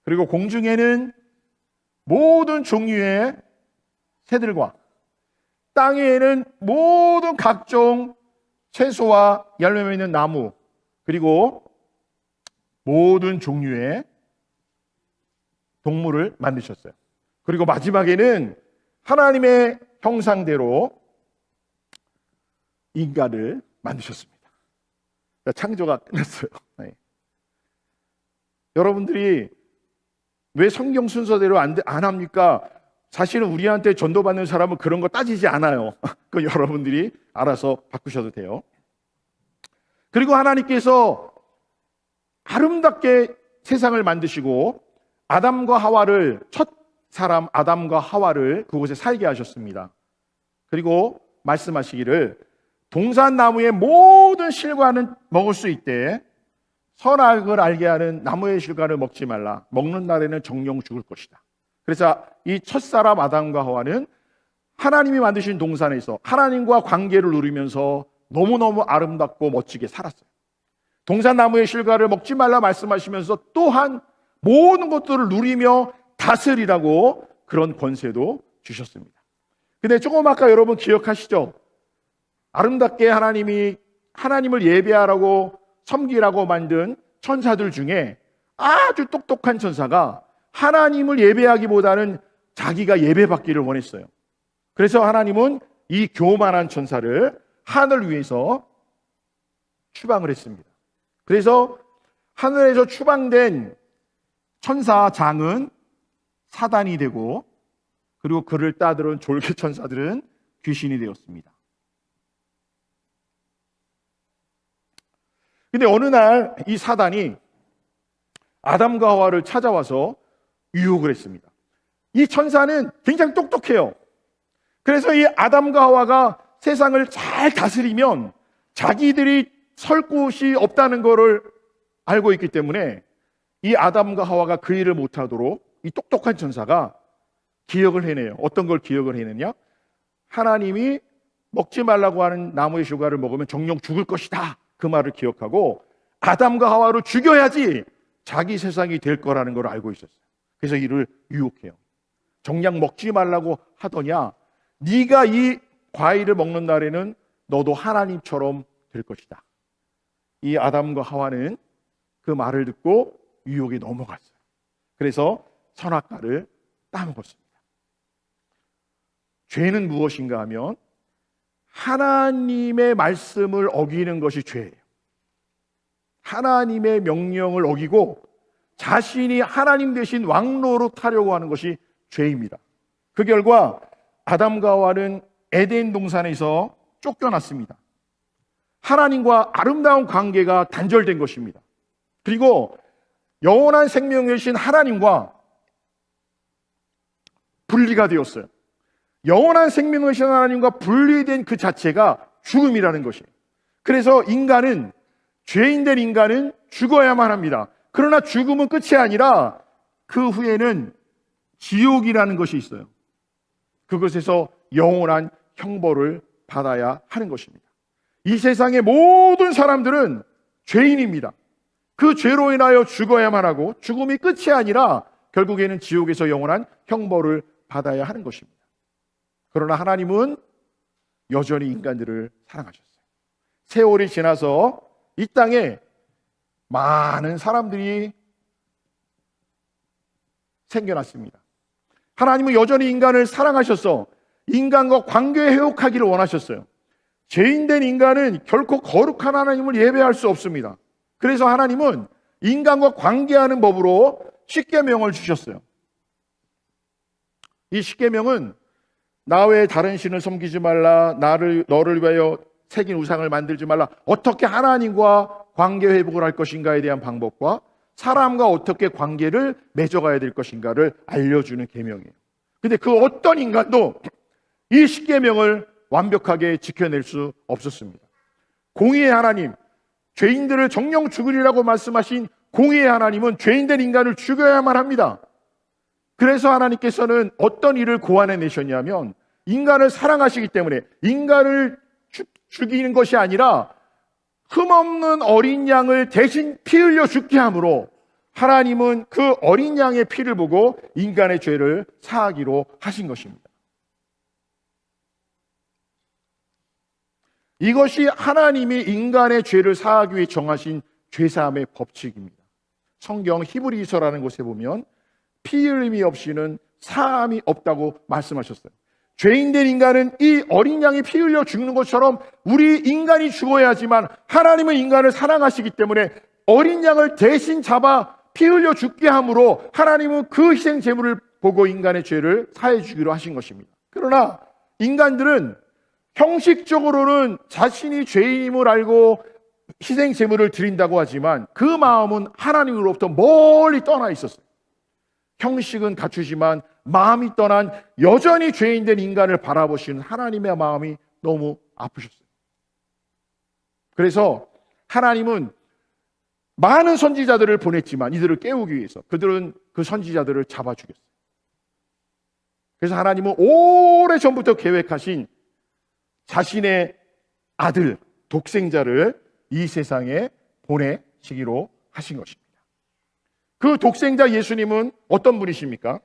그리고 공중에는 모든 종류의 새들과 땅에는 모든 각종 채소와 열매 맺는 나무, 그리고 모든 종류의 동물을 만드셨어요. 그리고 마지막에는 하나님의 형상대로 인간을 만드셨습니다. 창조가 끝났어요. 네. 여러분들이 왜 성경 순서대로 안 합니까? 사실은 우리한테 전도받는 사람은 그런 거 따지지 않아요. 그 여러분들이 알아서 바꾸셔도 돼요. 그리고 하나님께서 아름답게 세상을 만드시고 아담과 하와를, 첫 사람 아담과 하와를 그곳에 살게 하셨습니다. 그리고 말씀하시기를 동산나무의 모든 실과는 먹을 수 있되 선악을 알게 하는 나무의 실과를 먹지 말라. 먹는 날에는 정령 죽을 것이다. 그래서 이 첫사람 아담과 하와는 하나님이 만드신 동산에서 하나님과 관계를 누리면서 너무너무 아름답고 멋지게 살았어요. 동산나무의 실과를 먹지 말라 말씀하시면서 또한 모든 것들을 누리며 다스리라고 그런 권세도 주셨습니다. 근데 조금 아까 여러분 기억하시죠? 아름답게 하나님을 예배하라고 섬기라고 만든 천사들 중에 아주 똑똑한 천사가 하나님을 예배하기보다는 자기가 예배받기를 원했어요. 그래서 하나님은 이 교만한 천사를 하늘 위에서 추방을 했습니다. 그래서 하늘에서 추방된 천사장은 사단이 되고, 그리고 그를 따르는 졸개 천사들은 귀신이 되었습니다. 근데 어느 날 이 사단이 아담과 하와를 찾아와서 유혹을 했습니다. 이 천사는 굉장히 똑똑해요. 그래서 이 아담과 하와가 세상을 잘 다스리면 자기들이 설 곳이 없다는 것을 알고 있기 때문에 이 아담과 하와가 그 일을 못하도록 이 똑똑한 천사가 기억을 해내요. 어떤 걸 기억을 해내냐? 하나님이 먹지 말라고 하는 나무의 실과를 먹으면 정령 죽을 것이다. 그 말을 기억하고 아담과 하와를 죽여야지 자기 세상이 될 거라는 걸 알고 있었어요. 그래서 이를 유혹해요. 정녕 먹지 말라고 하더냐? 네가 이 과일을 먹는 날에는 너도 하나님처럼 될 것이다. 이 아담과 하와는 그 말을 듣고 유혹에 넘어갔어요. 그래서 선악과를 따먹었습니다. 죄는 무엇인가 하면 하나님의 말씀을 어기는 것이 죄예요. 하나님의 명령을 어기고 자신이 하나님 대신 왕로로 타려고 하는 것이 죄입니다. 그 결과 아담과 하와는 에덴 동산에서 쫓겨났습니다. 하나님과 아름다운 관계가 단절된 것입니다. 그리고 영원한 생명이신 하나님과 분리가 되었어요. 영원한 생명이신 하나님과 분리된 그 자체가 죽음이라는 것이에요. 그래서 인간은, 죄인된 인간은 죽어야만 합니다. 그러나 죽음은 끝이 아니라 그 후에는 지옥이라는 것이 있어요. 그것에서 영원한 형벌을 받아야 하는 것입니다. 이 세상의 모든 사람들은 죄인입니다. 그 죄로 인하여 죽어야만 하고 죽음이 끝이 아니라 결국에는 지옥에서 영원한 형벌을 받아야 하는 것입니다. 그러나 하나님은 여전히 인간들을 사랑하셨어요. 세월이 지나서 이 땅에 많은 사람들이 생겨났습니다. 하나님은 여전히 인간을 사랑하셔서 인간과 관계 회복하기를 원하셨어요. 죄인된 인간은 결코 거룩한 하나님을 예배할 수 없습니다. 그래서 하나님은 인간과 관계하는 법으로 십계명을 주셨어요. 이 십계명은 나 외에 다른 신을 섬기지 말라, 너를 위하여 새긴 우상을 만들지 말라, 어떻게 하나님과 관계 회복을 할 것인가에 대한 방법과 사람과 어떻게 관계를 맺어가야 될 것인가를 알려주는 계명이에요. 근데 그 어떤 인간도 이 십계명을 완벽하게 지켜낼 수 없었습니다. 공의의 하나님, 죄인들을 정령 죽으리라고 말씀하신 공의의 하나님은 죄인된 인간을 죽여야만 합니다. 그래서 하나님께서는 어떤 일을 고안해내셨냐면, 인간을 사랑하시기 때문에 인간을 죽이는 것이 아니라 흠없는 어린 양을 대신 피 흘려 죽게 함으로 하나님은 그 어린 양의 피를 보고 인간의 죄를 사하기로 하신 것입니다. 이것이 하나님이 인간의 죄를 사하기 위해 정하신 죄사함의 법칙입니다. 성경 히브리서라는 곳에 보면 피 흘림이 없이는 사함이 없다고 말씀하셨어요. 죄인된 인간은 이 어린 양이 피 흘려 죽는 것처럼 우리 인간이 죽어야 하지만 하나님은 인간을 사랑하시기 때문에 어린 양을 대신 잡아 피 흘려 죽게 함으로 하나님은 그 희생 제물을 보고 인간의 죄를 사해 주기로 하신 것입니다. 그러나 인간들은 형식적으로는 자신이 죄인임을 알고 희생 제물을 드린다고 하지만 그 마음은 하나님으로부터 멀리 떠나 있었어요. 형식은 갖추지만 마음이 떠난 여전히 죄인된 인간을 바라보시는 하나님의 마음이 너무 아프셨어요. 그래서 하나님은 많은 선지자들을 보냈지만 이들을 깨우기 위해서 그들은 그 선지자들을 잡아 죽였어요. 그래서 하나님은 오래전부터 계획하신 자신의 아들, 독생자를 이 세상에 보내시기로 하신 것입니다. 그 독생자 예수님은 어떤 분이십니까?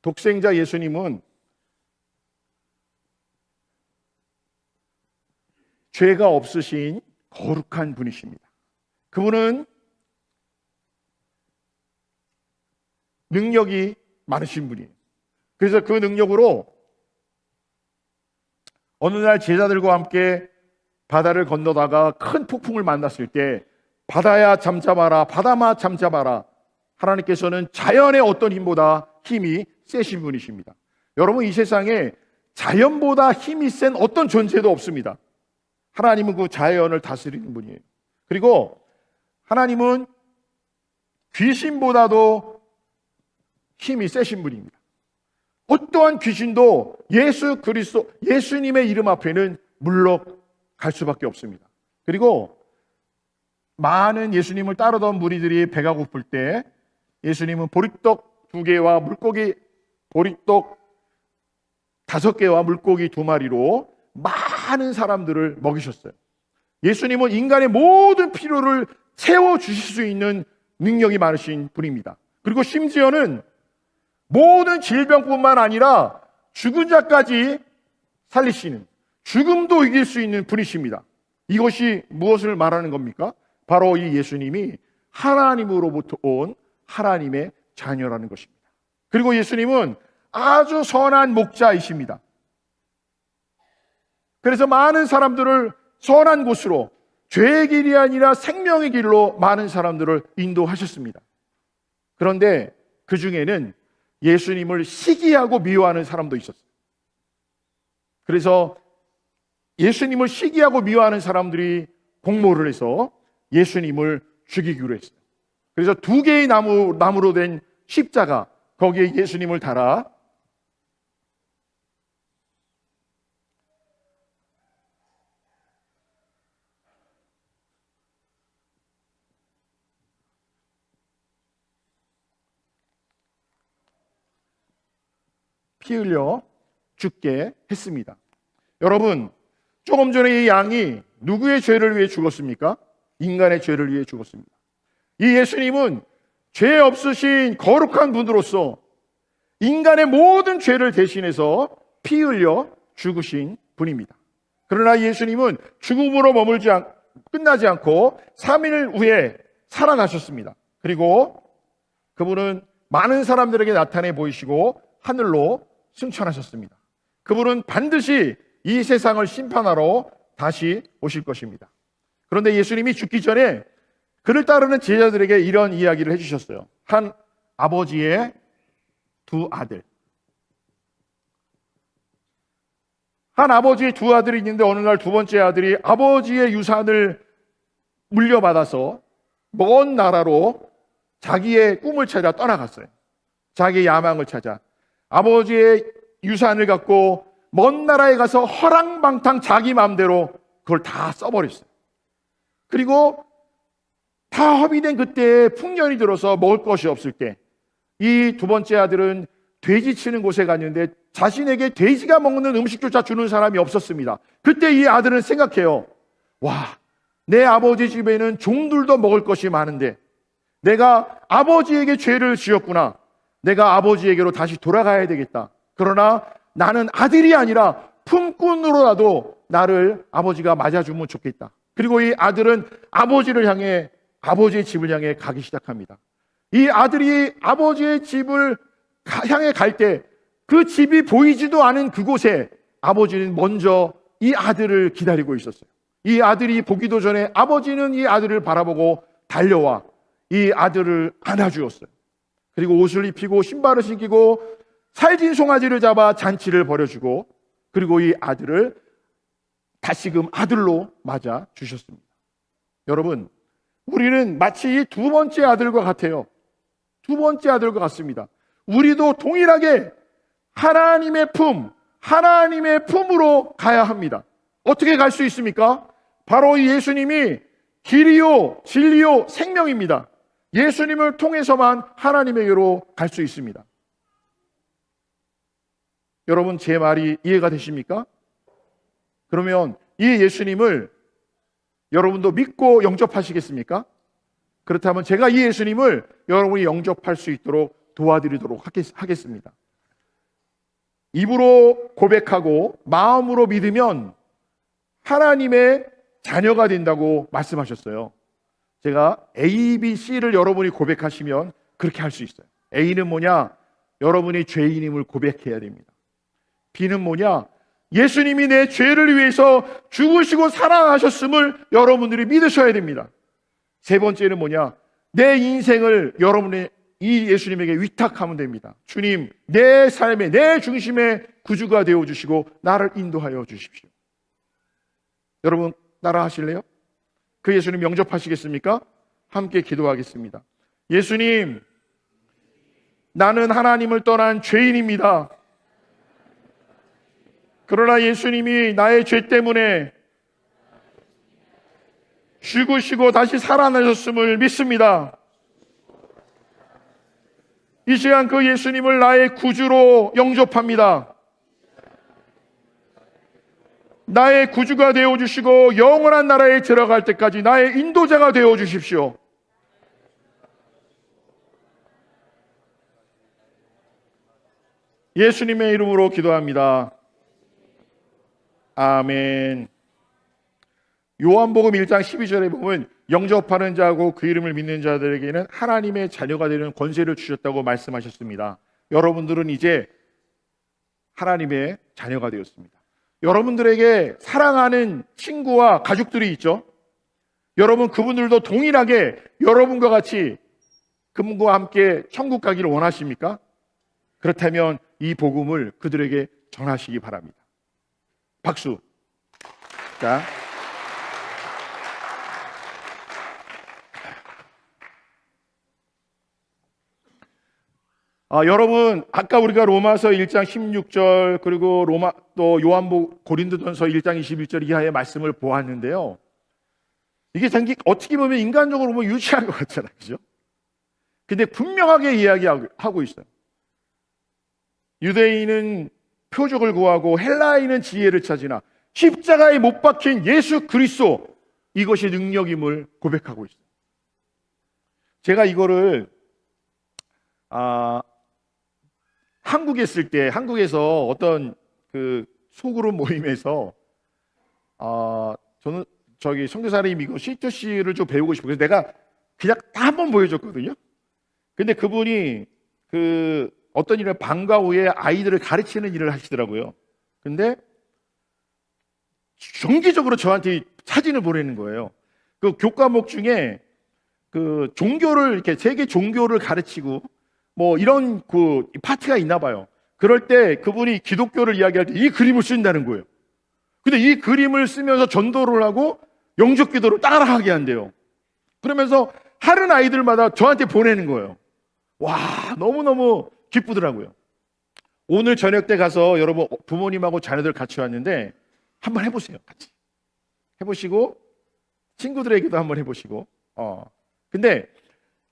독생자 예수님은 죄가 없으신 거룩한 분이십니다. 그분은 능력이 많으신 분이에요. 그래서 그 능력으로 어느 날 제자들과 함께 바다를 건너다가 큰 폭풍을 만났을 때 바다야 잠잠하라, 바다마 잠잠하라. 하나님께서는 자연의 어떤 힘보다 힘이 세신 분이십니다. 여러분, 이 세상에 자연보다 힘이 센 어떤 존재도 없습니다. 하나님은 그 자연을 다스리는 분이에요. 그리고 하나님은 귀신보다도 힘이 세신 분입니다. 어떠한 귀신도 예수 그리스도, 예수님의 이름 앞에는 물러갈 수밖에 없습니다. 그리고 많은 예수님을 따르던 무리들이 배가 고플 때 예수님은 보리떡 2개와 물고기 보리떡 5개와 물고기 2마리로 많은 사람들을 먹이셨어요. 예수님은 인간의 모든 필요를 채워주실 수 있는 능력이 많으신 분입니다. 그리고 심지어는 모든 질병뿐만 아니라 죽은 자까지 살리시는, 죽음도 이길 수 있는 분이십니다. 이것이 무엇을 말하는 겁니까? 바로 이 예수님이 하나님으로부터 온 하나님의 자녀라는 것입니다. 그리고 예수님은 아주 선한 목자이십니다. 그래서 많은 사람들을 선한 곳으로, 죄의 길이 아니라 생명의 길로 많은 사람들을 인도하셨습니다. 그런데 그 중에는 예수님을 시기하고 미워하는 사람도 있었어요. 그래서 예수님을 시기하고 미워하는 사람들이 공모를 해서 예수님을 죽이기로 했어요. 그래서 2개의 나무로 된 십자가, 거기에 예수님을 달아 피 흘려 죽게 했습니다. 여러분, 조금 전에 이 양이 누구의 죄를 위해 죽었습니까? 인간의 죄를 위해 죽었습니다. 이 예수님은 죄 없으신 거룩한 분으로서 인간의 모든 죄를 대신해서 피 흘려 죽으신 분입니다. 그러나 예수님은 죽음으로 끝나지 않고 3일 후에 살아나셨습니다. 그리고 그분은 많은 사람들에게 나타내 보이시고 하늘로 승천하셨습니다. 그분은 반드시 이 세상을 심판하러 다시 오실 것입니다. 그런데 예수님이 죽기 전에 그를 따르는 제자들에게 이런 이야기를 해주셨어요. 한 아버지의 2 아들. 한 아버지의 2 아들이 있는데 어느 날 2번째 아들이 아버지의 유산을 물려받아서 먼 나라로 자기의 꿈을 찾아 떠나갔어요. 자기의 야망을 찾아 아버지의 유산을 갖고 먼 나라에 가서 허랑방탕 자기 마음대로 그걸 다 써버렸어요. 그리고 다 허비된 그때에 풍년이 들어서 먹을 것이 없을 때 이 2번째 아들은 돼지 치는 곳에 갔는데 자신에게 돼지가 먹는 음식조차 주는 사람이 없었습니다. 그때 이 아들은 생각해요. 와, 내 아버지 집에는 종들도 먹을 것이 많은데 내가 아버지에게 죄를 지었구나. 내가 아버지에게로 다시 돌아가야 되겠다. 그러나 나는 아들이 아니라 품꾼으로라도 나를 아버지가 맞아주면 좋겠다. 그리고 이 아들은 아버지의 집을 향해 가기 시작합니다. 이 아들이 아버지의 집을 향해 갈 때 그 집이 보이지도 않은 그곳에 아버지는 먼저 이 아들을 기다리고 있었어요. 이 아들이 보기도 전에 아버지는 이 아들을 바라보고 달려와 이 아들을 안아주었어요. 그리고 옷을 입히고 신발을 신기고 살진 송아지를 잡아 잔치를 벌여주고 그리고 이 아들을 다시금 아들로 맞아 주셨습니다. 여러분, 우리는 마치 이 2번째 아들과 같아요. 2번째 아들과 같습니다. 우리도 동일하게 하나님의 품으로 가야 합니다. 어떻게 갈 수 있습니까? 바로 이 예수님이 길이요, 진리요, 생명입니다. 예수님을 통해서만 하나님에게로 갈 수 있습니다. 여러분, 제 말이 이해가 되십니까? 그러면 이 예수님을 여러분도 믿고 영접하시겠습니까? 그렇다면 제가 이 예수님을 여러분이 영접할 수 있도록 도와드리도록 하겠습니다. 입으로 고백하고 마음으로 믿으면 하나님의 자녀가 된다고 말씀하셨어요. 제가 A, B, C를 여러분이 고백하시면 그렇게 할 수 있어요. A는 뭐냐? 여러분이 죄인임을 고백해야 됩니다. B는 뭐냐? 예수님이 내 죄를 위해서 죽으시고 살아나셨음을 여러분들이 믿으셔야 됩니다. 3번째는 뭐냐? 내 인생을 여러분의 이 예수님에게 위탁하면 됩니다. 주님, 내 삶의 내 중심의 구주가 되어주시고 나를 인도하여 주십시오. 여러분 따라 하실래요? 그 예수님 영접하시겠습니까? 함께 기도하겠습니다. 예수님, 나는 하나님을 떠난 죄인입니다. 그러나 예수님이 나의 죄 때문에 죽으시고 다시 살아나셨음을 믿습니다. 이 시간 그 예수님을 나의 구주로 영접합니다. 나의 구주가 되어주시고 영원한 나라에 들어갈 때까지 나의 인도자가 되어주십시오. 예수님의 이름으로 기도합니다. 아멘. 요한복음 1장 12절에 보면 영접하는 자하고 그 이름을 믿는 자들에게는 하나님의 자녀가 되는 권세를 주셨다고 말씀하셨습니다. 여러분들은 이제 하나님의 자녀가 되었습니다. 여러분들에게 사랑하는 친구와 가족들이 있죠. 여러분 그분들도 동일하게 여러분과 같이 그분과 함께 천국 가기를 원하십니까? 그렇다면 이 복음을 그들에게 전하시기 바랍니다. 박수. 자, 여러분 아까 우리가 로마서 1장 16절 그리고 또 고린도전서 1장 21절 이하의 말씀을 보았는데요. 이게 어떻게 보면 인간적으로 보면 유치한 것 같잖아요. 그죠? 근데 분명하게 이야기하고 있어요. 유대인은 표적을 구하고 헬라인은 지혜를 찾으나 십자가에 못 박힌 예수 그리스도, 이것이 능력임을 고백하고 있어요. 제가 이거를 한국에 있을 때, 한국에서 어떤 그 소그룹 모임에서 저는 저기 선교사님 이거 C2C를 좀 배우고 싶어. 그래서 내가 그냥 다 한번 보여줬거든요. 근데 그분이 그 어떤 일을 방과 후에 아이들을 가르치는 일을 하시더라고요. 근데 정기적으로 저한테 사진을 보내는 거예요. 그 교과목 중에 그 종교를 이렇게 세계 종교를 가르치고 뭐 이런 그 파트가 있나 봐요. 그럴 때 그분이 기독교를 이야기할 때 이 그림을 쓴다는 거예요. 근데 이 그림을 쓰면서 전도를 하고 영적 기도를 따라하게 한대요. 그러면서 하는 아이들마다 저한테 보내는 거예요. 와, 너무너무 기쁘더라고요. 오늘 저녁 때 가서 여러분 부모님하고 자녀들 같이 왔는데 한번 해보세요. 같이 해보시고 친구들에게도 한번 해보시고. 근데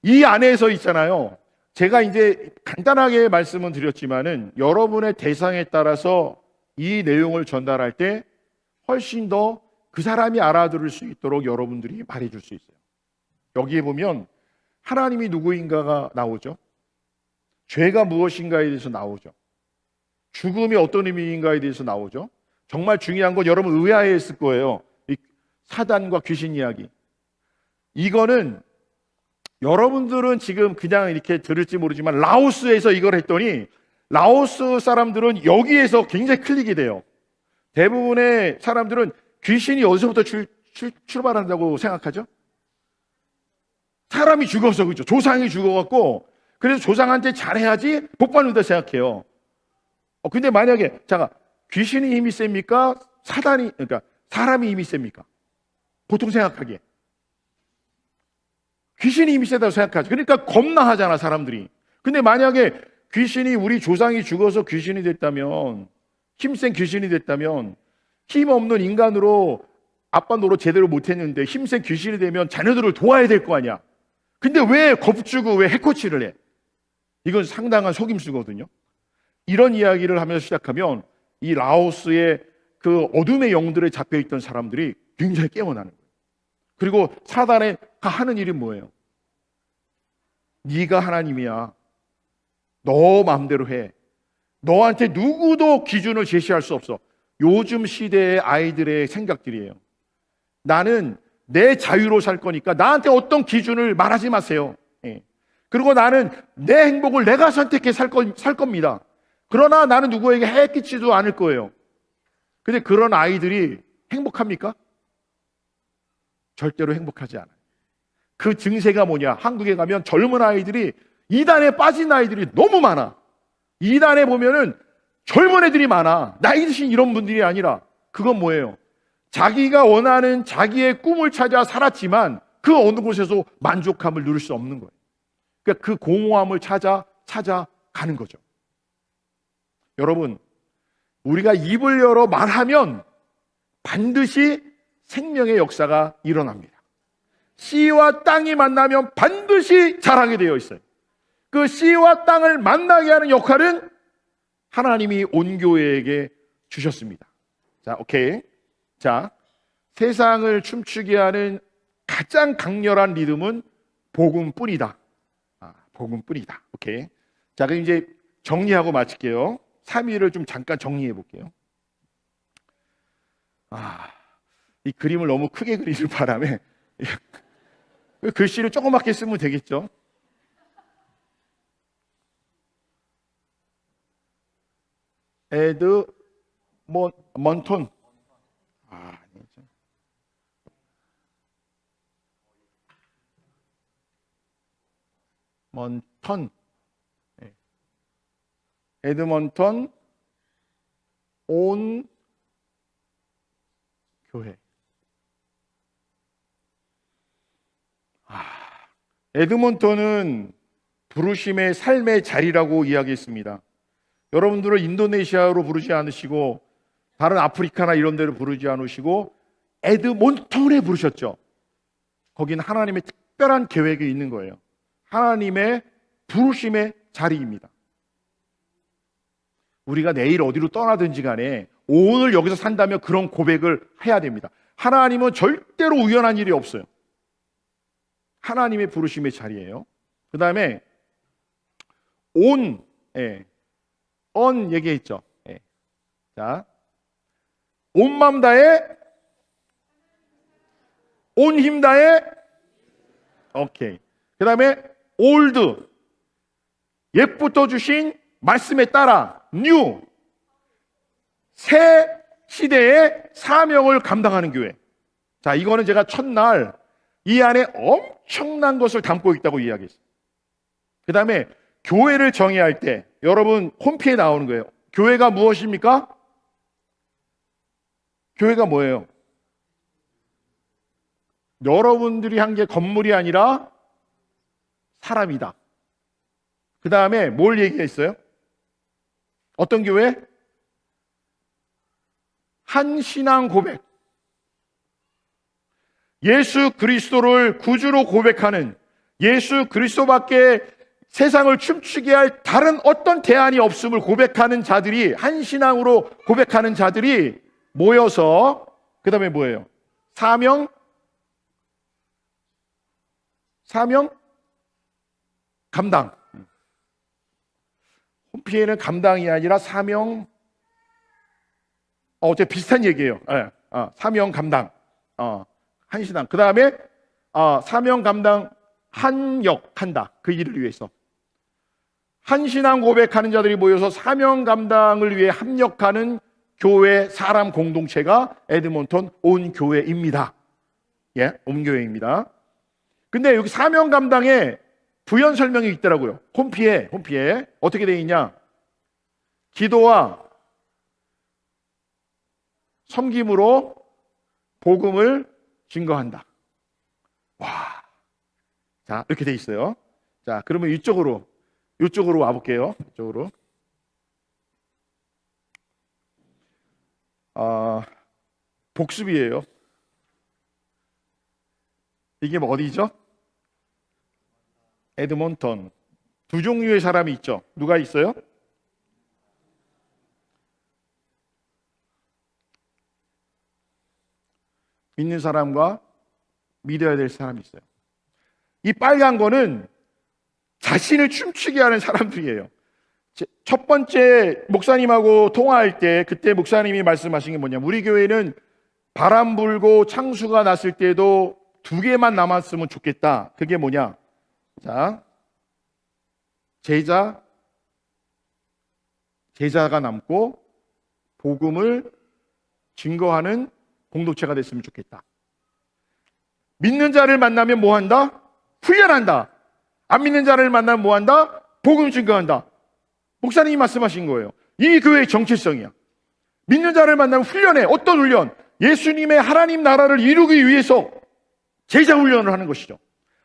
이 안에서 있잖아요. 제가 이제 간단하게 말씀은 드렸지만은 여러분의 대상에 따라서 이 내용을 전달할 때 훨씬 더 그 사람이 알아들을 수 있도록 여러분들이 말해줄 수 있어요. 여기에 보면 하나님이 누구인가가 나오죠. 죄가 무엇인가에 대해서 나오죠. 죽음이 어떤 의미인가에 대해서 나오죠. 정말 중요한 건 여러분 의아해했을 거예요. 이 사단과 귀신 이야기. 이거는 여러분들은 지금 그냥 이렇게 들을지 모르지만 라오스에서 이걸 했더니 라오스 사람들은 여기에서 굉장히 클릭이 돼요. 대부분의 사람들은 귀신이 어디서부터 출발한다고 생각하죠? 사람이 죽어서, 그죠? 조상이 죽어갖고 그래서 조상한테 잘해야지 복받는다 생각해요. 근데 만약에 귀신이 힘이 셉니까? 그러니까 사람이 힘이 셉니까? 보통 생각하기에 귀신이 힘이 세다고 생각하죠. 그러니까 겁나하잖아 사람들이. 근데 만약에 귀신이 우리 조상이 죽어서 귀신이 됐다면, 힘센 귀신이 됐다면 힘없는 인간으로 아빠 노릇 제대로 못했는데 힘센 귀신이 되면 자녀들을 도와야 될 거 아니야. 근데 왜 겁주고 왜 해코치를 해? 이건 상당한 속임수거든요. 이런 이야기를 하면서 시작하면 이 라오스의 그 어둠의 영들에 잡혀있던 사람들이 굉장히 깨어나는 거예요. 그리고 사단의 하는 일이 뭐예요? 네가 하나님이야. 너 마음대로 해. 너한테 누구도 기준을 제시할 수 없어. 요즘 시대의 아이들의 생각들이에요. 나는 내 자유로 살 거니까 나한테 어떤 기준을 말하지 마세요. 그리고 나는 내 행복을 내가 선택해 살 겁니다. 그러나 나는 누구에게 해해 끼치지도 않을 거예요. 근데 그런 아이들이 행복합니까? 절대로 행복하지 않아요. 그 증세가 뭐냐? 한국에 가면 젊은 아이들이 이단에 빠진 아이들이 너무 많아. 이단에 보면은 젊은 애들이 많아. 나이 드신 이런 분들이 아니라 그건 뭐예요? 자기가 원하는 자기의 꿈을 찾아 살았지만 그 어느 곳에서 만족함을 누릴 수 없는 거예요. 그러니까 그 공허함을 찾아가는 거죠. 여러분, 우리가 입을 열어 말하면 반드시 생명의 역사가 일어납니다. 씨와 땅이 만나면 반드시 자라게 되어 있어요. 그 씨와 땅을 만나게 하는 역할은 하나님이 온 교회에게 주셨습니다. 자, 오케이. 자, 세상을 춤추게 하는 가장 강렬한 리듬은 복음뿐이다. 복음뿐이다. 오케이. 자, 그럼 이제 정리하고 마칠게요. 3위를 좀 잠깐 정리해 볼게요. 이 그림을 너무 크게 그리는 바람에 글씨를 조그맣게 쓰면 되겠죠. 에드먼톤. 아니죠. 먼턴. 에드먼턴 온 교회. 에드먼턴은 부르심의 삶의 자리라고 이야기했습니다. 여러분들은 인도네시아로 부르지 않으시고 다른 아프리카나 이런 데로 부르지 않으시고 에드몬턴에 부르셨죠. 거기는 하나님의 특별한 계획이 있는 거예요. 하나님의 부르심의 자리입니다. 우리가 내일 어디로 떠나든지 간에 오늘 여기서 산다면 그런 고백을 해야 됩니다. 하나님은 절대로 우연한 일이 없어요. 하나님의 부르심의 자리예요. 그 다음에 on 얘기했죠. 자, 온 마음 다해, 온 힘 다해, 오케이. 그 다음에 old, 옛부터 주신 말씀에 따라 new, 새 시대의 사명을 감당하는 교회. 자, 이거는 제가 첫날 이 안에 엄청난 것을 담고 있다고 이야기했어요. 그 다음에 교회를 정의할 때 여러분 홈페이지에 나오는 거예요. 교회가 무엇입니까? 교회가 뭐예요? 여러분들이 한 게 건물이 아니라 사람이다. 그 다음에 뭘 얘기했어요? 어떤 교회? 한 신앙 고백. 예수 그리스도를 구주로 고백하는, 예수 그리스도밖에 세상을 춤추게 할 다른 어떤 대안이 없음을 고백하는 자들이, 한 신앙으로 고백하는 자들이 모여서, 그 다음에 뭐예요? 사명 감당. 홈피에는 감당이 아니라 사명, 어째 비슷한 얘기예요. 사명 감당, 한 신앙. 그 다음에 사명 감당, 한역한다. 그 일을 위해서. 한 신앙 고백하는 자들이 모여서 사명 감당을 위해 합력하는 교회 사람 공동체가 에드몬턴 온 교회입니다. 예, 온 교회입니다. 근데 여기 사명 감당에 부연 설명이 있더라고요. 홈피에 어떻게 되어 있냐? 기도와 섬김으로 복음을 증거한다. 와, 자 이렇게 돼 있어요. 자, 그러면 이쪽으로 와볼게요. 이쪽으로. 복습이에요. 이게 뭐 어디죠? 에드몬턴. 두 종류의 사람이 있죠. 누가 있어요? 믿는 사람과 믿어야 될 사람이 있어요. 이 빨간 거는 자신을 춤추게 하는 사람들이에요. 첫 번째 목사님하고 통화할 때 그때 목사님이 말씀하신 게 뭐냐면, 우리 교회는 바람 불고 창수가 났을 때도 2개만 남았으면 좋겠다. 그게 뭐냐? 자, 제자가 남고 복음을 증거하는 공동체가 됐으면 좋겠다. 믿는 자를 만나면 뭐 한다? 훈련한다. 안 믿는 자를 만나면 뭐 한다? 복음 증거한다. 목사님이 말씀하신 거예요. 이 교회의 정체성이야. 믿는 자를 만나면 훈련해. 어떤 훈련? 예수님의 하나님 나라를 이루기 위해서 제자 훈련을 하는 것이죠.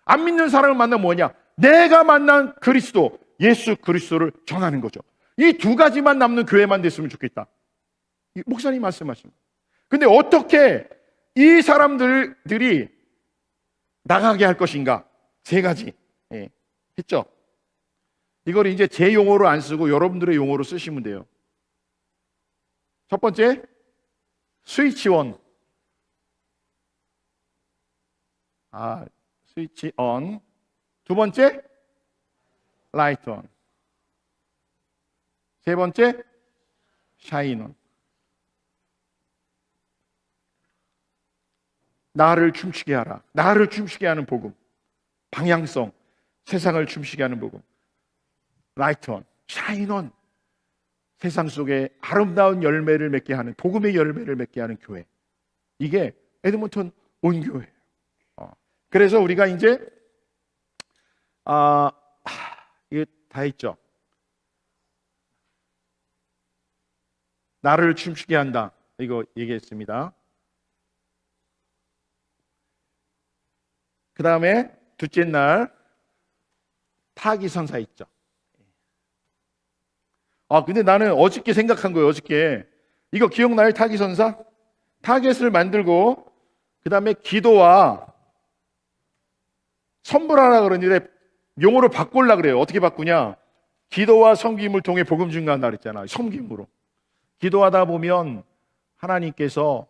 안 믿는 사람을 만나면 뭐냐? 내가 만난 그리스도, 예수 그리스도를 전하는 거죠. 이 2가지만 남는 교회만 됐으면 좋겠다. 목사님 말씀하신 거예요. 근데 어떻게 이 사람들이 나가게 할 것인가? 3가지 했죠. 이걸 이제 제 용어로 안 쓰고 여러분들의 용어로 쓰시면 돼요. 첫 번째, 스위치 온. 스위치 온. 두 번째, 라이트 온. 세 번째, 샤인 온. 나를 춤추게 하라. 나를 춤추게 하는 복음. 방향성. 세상을 춤추게 하는 복음. 라이트 온, 샤인 온. 세상 속에 아름다운 열매를 맺게 하는, 복음의 열매를 맺게 하는 교회. 이게 에드몬턴 온 교회예요. 그래서 우리가 이제 이거 다 했죠. 나를 춤추게 한다. 이거 얘기했습니다. 그 다음에 둘째 날 타기 선사 있죠. 근데 나는 어저께 생각한 거예요. 어저께 이거 기억나요? 타기 선사? 타겟을 만들고 그 다음에 기도와 선물하라 그러는데 용어를 바꾸려고 그래요. 어떻게 바꾸냐? 기도와 섬김을 통해 복음 증가한다 그랬잖아. 섬김으로 기도하다 보면 하나님께서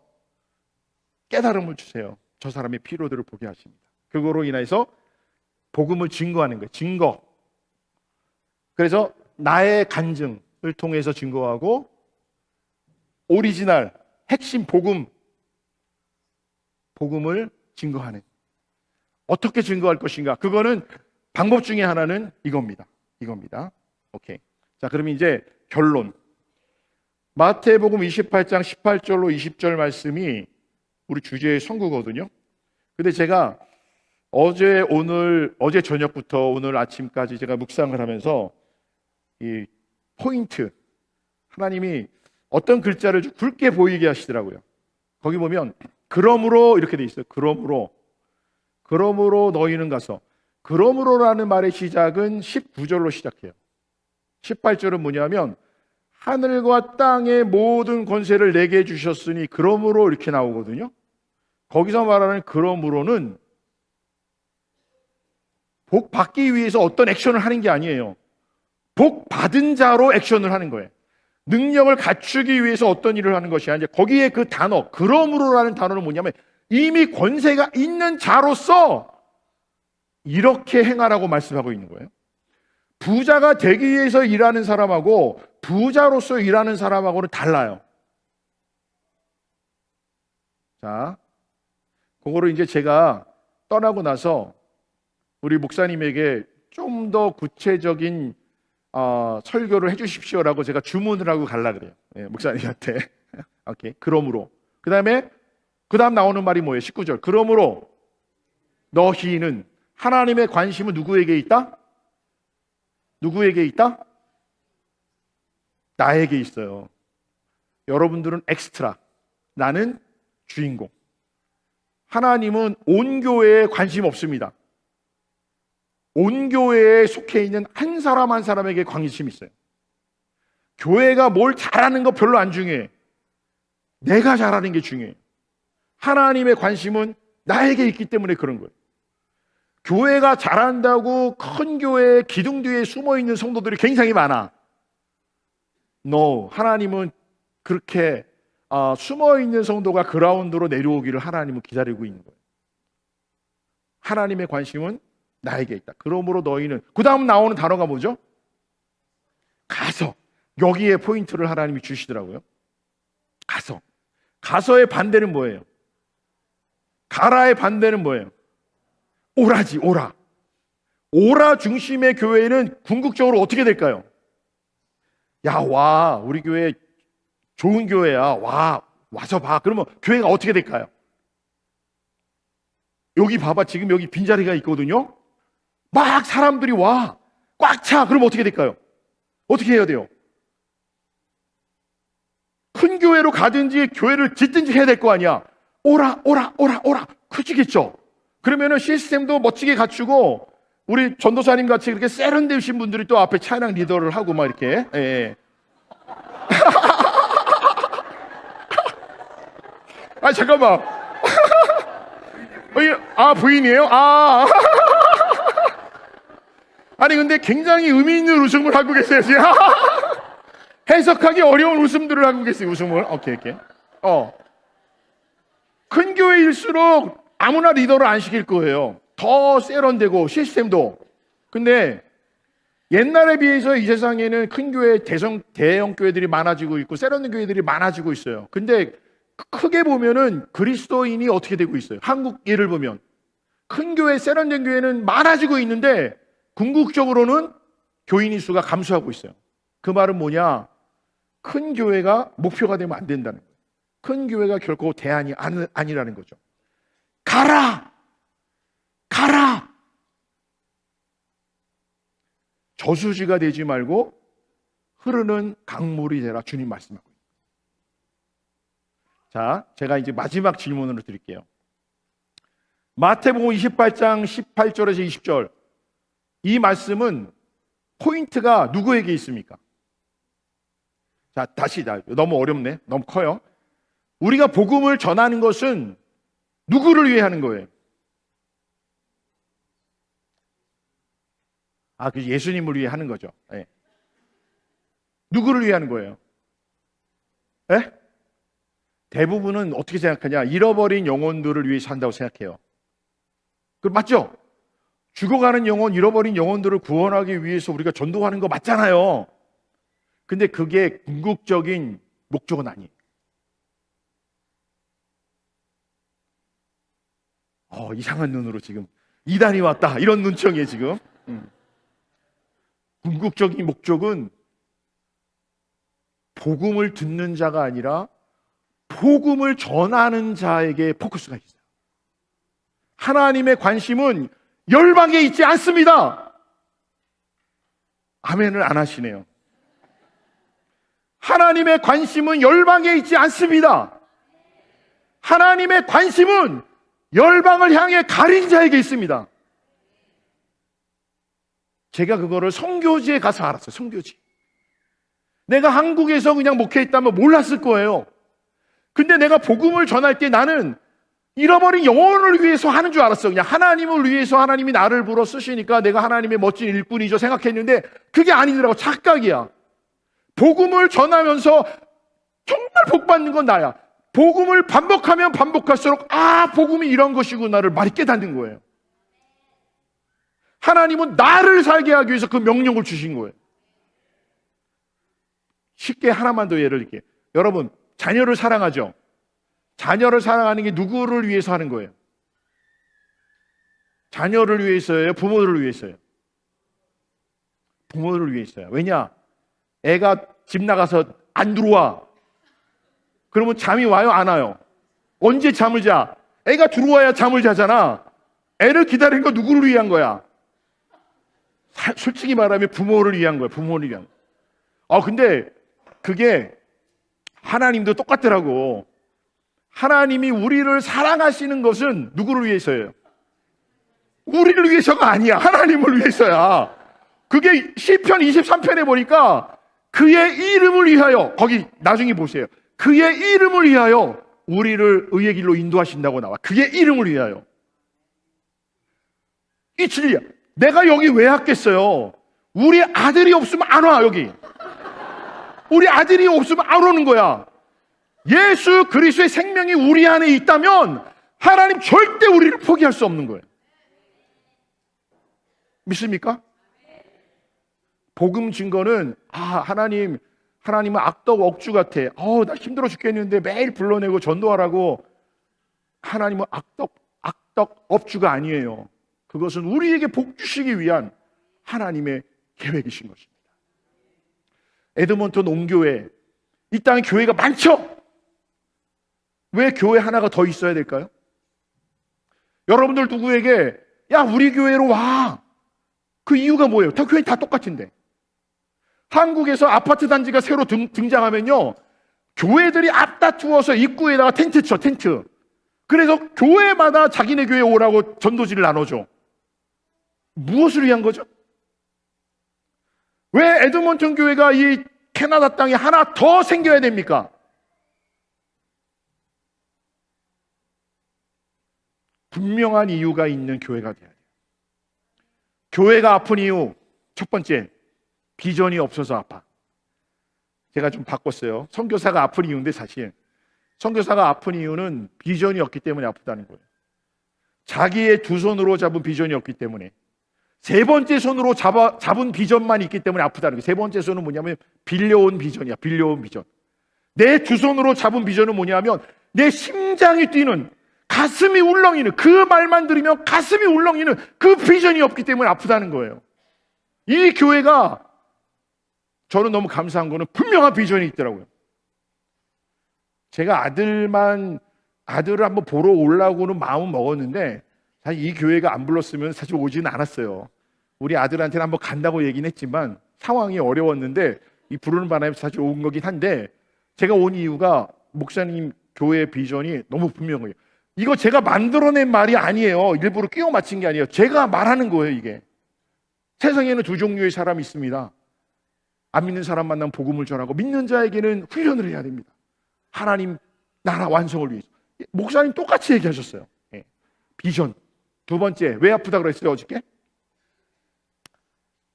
깨달음을 주세요. 저 사람의 피로들을 보게 하십니다. 그거로 인해서 복음을 증거하는 거예요. 증거. 그래서 나의 간증을 통해서 증거하고 오리지널 핵심 복음을 증거하는. 어떻게 증거할 것인가? 그거는 방법 중에 하나는 이겁니다. 오케이. 자, 그러면 이제 결론. 마태복음 28장 18절로 20절 말씀이 우리 주제의 선구거든요. 근데 제가 어제 저녁부터 오늘 아침까지 제가 묵상을 하면서 이 포인트, 하나님이 어떤 글자를 좀 굵게 보이게 하시더라고요. 거기 보면 그러므로 이렇게 돼 있어요. 그러므로 너희는 가서. 그러므로라는 말의 시작은 19절로 시작해요. 18절은 뭐냐면 하늘과 땅의 모든 권세를 내게 주셨으니 그러므로 이렇게 나오거든요. 거기서 말하는 그러므로는 복 받기 위해서 어떤 액션을 하는 게 아니에요. 복 받은 자로 액션을 하는 거예요. 능력을 갖추기 위해서 어떤 일을 하는 것이 아니라 거기에 그 단어 그러므로라는 단어는 뭐냐면 이미 권세가 있는 자로서 이렇게 행하라고 말씀하고 있는 거예요. 부자가 되기 위해서 일하는 사람하고 부자로서 일하는 사람하고는 달라요. 자, 그거를 이제 제가 떠나고 나서 우리 목사님에게 좀 더 구체적인 설교를 해주십시오라고 제가 주문을 하고 갈라 그래요. 목사님한테. 오케이. 그러므로. 그 다음 나오는 말이 뭐예요? 19절. 그러므로 너희는 하나님의 관심은 누구에게 있다? 누구에게 있다? 나에게 있어요. 여러분들은 엑스트라. 나는 주인공. 하나님은 온 교회에 관심 없습니다. 온 교회에 속해 있는 한 사람 한 사람에게 관심이 있어요. 교회가 뭘 잘하는 거 별로 안 중요해. 내가 잘하는 게 중요해. 하나님의 관심은 나에게 있기 때문에 그런 거예요. 교회가 잘한다고 큰 교회의 기둥 뒤에 숨어 있는 성도들이 굉장히 많아. No, 하나님은 그렇게 숨어 있는 성도가 그라운드로 내려오기를 하나님은 기다리고 있는 거예요. 하나님의 관심은 나에게 있다. 그러므로 너희는 그 다음 나오는 단어가 뭐죠? 가서. 여기에 포인트를 하나님이 주시더라고요. 가서. 가서의 반대는 뭐예요? 가라의 반대는 뭐예요? 오라지, 오라. 오라 중심의 교회는 궁극적으로 어떻게 될까요? 야, 와, 우리 교회 좋은 교회야. 와서 봐. 그러면 교회가 어떻게 될까요? 여기 봐봐. 지금 여기 빈자리가 있거든요. 막 사람들이 와. 꽉 차. 그러면 어떻게 될까요? 어떻게 해야 돼요? 큰 교회로 가든지 교회를 짓든지 해야 될 거 아니야. 오라. 그치겠죠? 그러면은 시스템도 멋지게 갖추고 우리 전도사님 같이 그렇게 세련되신 분들이 또 앞에 찬양 리더를 하고 막 이렇게. 예. 잠깐만. 부인이에요? 아니 근데 굉장히 의미 있는 웃음을 하고 계세요. 지금. 해석하기 어려운 웃음들을 하고 계세요. 웃음을. 오케이. 큰 교회일수록 아무나 리더를 안 시킬 거예요. 더 세련되고 시스템도. 근데 옛날에 비해서 이 세상에는 큰 교회, 대형 교회들이 많아지고 있고 세련된 교회들이 많아지고 있어요. 근데 크게 보면은 그리스도인이 어떻게 되고 있어요? 한국 예를 보면 큰 교회, 세련된 교회는 많아지고 있는데 궁극적으로는 교인의 수가 감소하고 있어요. 그 말은 뭐냐? 큰 교회가 목표가 되면 안 된다는 거예요. 큰 교회가 결코 대안이 아니라는 거죠. 가라! 저수지가 되지 말고 흐르는 강물이 되라. 주님 말씀하고 있습니다. 자, 제가 이제 마지막 질문으로 드릴게요. 마태복음 28장 18절에서 20절. 이 말씀은 포인트가 누구에게 있습니까? 자, 다시 너무 어렵네. 너무 커요. 우리가 복음을 전하는 것은 누구를 위해 하는 거예요? 그 예수님을 위해 하는 거죠. 네. 누구를 위해 하는 거예요? 네? 대부분은 어떻게 생각하냐? 잃어버린 영혼들을 위해서 한다고 생각해요. 그 맞죠? 죽어가는 영혼, 잃어버린 영혼들을 구원하기 위해서 우리가 전도하는 거 맞잖아요. 근데 그게 궁극적인 목적은 아니에요. 이상한 눈으로 지금 이단이 왔다 이런 눈치형이에요 지금. 궁극적인 목적은 복음을 듣는 자가 아니라 복음을 전하는 자에게 포커스가 있어요. 하나님의 관심은 열방에 있지 않습니다. 아멘을 안 하시네요. 하나님의 관심은 열방에 있지 않습니다. 하나님의 관심은 열방을 향해 가린 자에게 있습니다. 제가 그거를 선교지에 가서 알았어요. 선교지. 내가 한국에서 그냥 목회했다면 몰랐을 거예요. 근데 내가 복음을 전할 때 나는 잃어버린 영혼을 위해서 하는 줄 알았어. 그냥 하나님을 위해서 하나님이 나를 불러 쓰시니까 내가 하나님의 멋진 일꾼이죠 생각했는데 그게 아니더라고. 착각이야. 복음을 전하면서 정말 복받는 건 나야. 복음을 반복하면 반복할수록 복음이 이런 것이구나를 많이 깨닫는 거예요. 하나님은 나를 살게 하기 위해서 그 명령을 주신 거예요. 쉽게 하나만 더 예를 들게요. 여러분, 자녀를 사랑하죠? 자녀를 사랑하는 게 누구를 위해서 하는 거예요? 자녀를 위해서예요? 부모들을 위해서요? 부모들을 위해서요. 왜냐? 애가 집 나가서 안 들어와. 그러면 잠이 와요? 안 와요? 언제 잠을 자? 애가 들어와야 잠을 자잖아. 애를 기다리는 거 누구를 위한 거야? 솔직히 말하면 부모를 위한 거야. 부모를 위한 거야. 근데 그게 하나님도 똑같더라고. 하나님이 우리를 사랑하시는 것은 누구를 위해서예요? 우리를 위해서가 아니야. 하나님을 위해서야. 그게 시편 23편에 보니까 그의 이름을 위하여, 거기 나중에 보세요. 그의 이름을 위하여 우리를 의의 길로 인도하신다고 나와. 그의 이름을 위하여. 이 진리야. 내가 여기 왜 왔겠어요? 우리 아들이 없으면 안 와, 여기. 우리 아들이 없으면 안 오는 거야. 예수 그리스도의 생명이 우리 안에 있다면 하나님 절대 우리를 포기할 수 없는 거예요. 믿습니까? 복음 증거는 하나님은 악덕 억주 같아. 나 힘들어 죽겠는데 매일 불러내고 전도하라고. 하나님은 악덕 업주가 아니에요. 그것은 우리에게 복 주시기 위한 하나님의 계획이신 것입니다. 에드먼턴 온교회, 이 땅에 교회가 많죠? 왜 교회 하나가 더 있어야 될까요? 여러분들 누구에게 우리 교회로 와. 그 이유가 뭐예요? 다 교회 다 똑같은데. 한국에서 아파트 단지가 새로 등장하면요, 교회들이 앞다투어서 입구에다가 텐트 쳐, 텐트. 그래서 교회마다 자기네 교회 오라고 전도지를 나눠줘. 무엇을 위한 거죠? 왜 에드먼턴 교회가 이 캐나다 땅에 하나 더 생겨야 됩니까? 분명한 이유가 있는 교회가 돼야 돼요. 교회가 아픈 이유, 첫 번째, 비전이 없어서 아파. 제가 좀 바꿨어요. 선교사가 아픈 이유인데 사실 선교사가 아픈 이유는 비전이 없기 때문에 아프다는 거예요. 자기의 두 손으로 잡은 비전이 없기 때문에. 세 번째 손으로 잡은 비전만 있기 때문에 아프다는 거예요. 세 번째 손은 뭐냐면 빌려온 비전이야. 빌려온 비전. 내 두 손으로 잡은 비전은 뭐냐면 내 심장이 뛰는, 가슴이 울렁이는, 그 말만 들으면 가슴이 울렁이는 그 비전이 없기 때문에 아프다는 거예요. 이 교회가, 저는 너무 감사한 거는 분명한 비전이 있더라고요. 제가 아들을 한번 보러 오려고는 마음은 먹었는데 사실 이 교회가 안 불렀으면 사실 오지는 않았어요. 우리 아들한테는 한번 간다고 얘기는 했지만 상황이 어려웠는데 이 부르는 바람에 사실 온 거긴 한데, 제가 온 이유가 목사님 교회의 비전이 너무 분명해요. 이거 제가 만들어낸 말이 아니에요. 일부러 끼워 맞춘 게 아니에요. 제가 말하는 거예요, 이게. 세상에는 두 종류의 사람이 있습니다. 안 믿는 사람 만나면 복음을 전하고, 믿는 자에게는 훈련을 해야 됩니다. 하나님 나라 완성을 위해서. 목사님 똑같이 얘기하셨어요. 예. 비전. 두 번째, 왜 아프다 그랬어요 어저께?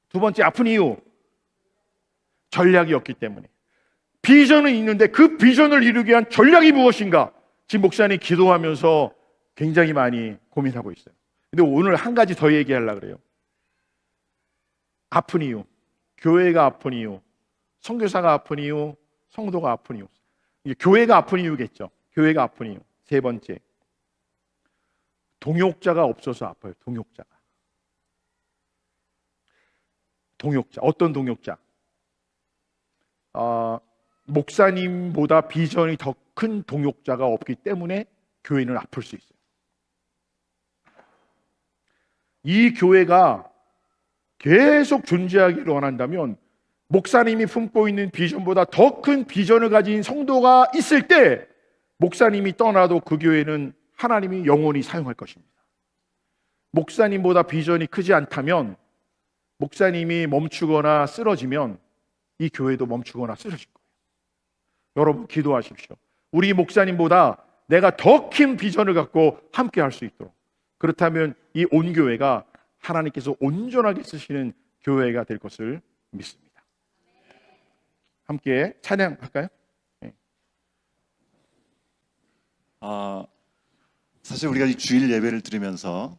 두 번째, 아픈 이유, 전략이 없기 때문에. 비전은 있는데 그 비전을 이루기 위한 전략이 무엇인가? 지금 목사님 기도하면서 굉장히 많이 고민하고 있어요. 근데 오늘 한 가지 더 얘기하려고 그래요. 아픈 이유, 교회가 아픈 이유, 선교사가 아픈 이유, 성도가 아픈 이유. 이게 교회가 아픈 이유겠죠. 교회가 아픈 이유. 세 번째, 동역자가 없어서 아파요. 동역자가. 동역자. 어떤 동역자? 목사님보다 비전이 더 큰 동역자가 없기 때문에 교회는 아플 수 있어요. 이 교회가 계속 존재하기를 원한다면 목사님이 품고 있는 비전보다 더 큰 비전을 가진 성도가 있을 때 목사님이 떠나도 그 교회는 하나님이 영원히 사용할 것입니다. 목사님보다 비전이 크지 않다면, 목사님이 멈추거나 쓰러지면 이 교회도 멈추거나 쓰러질 거예요. 여러분 기도하십시오. 우리 목사님보다 내가 더 큰 비전을 갖고 함께 할 수 있도록. 그렇다면 이 온 교회가 하나님께서 온전하게 쓰시는 교회가 될 것을 믿습니다. 함께 찬양할까요? 네. 사실 우리가 이 주일 예배를 드리면서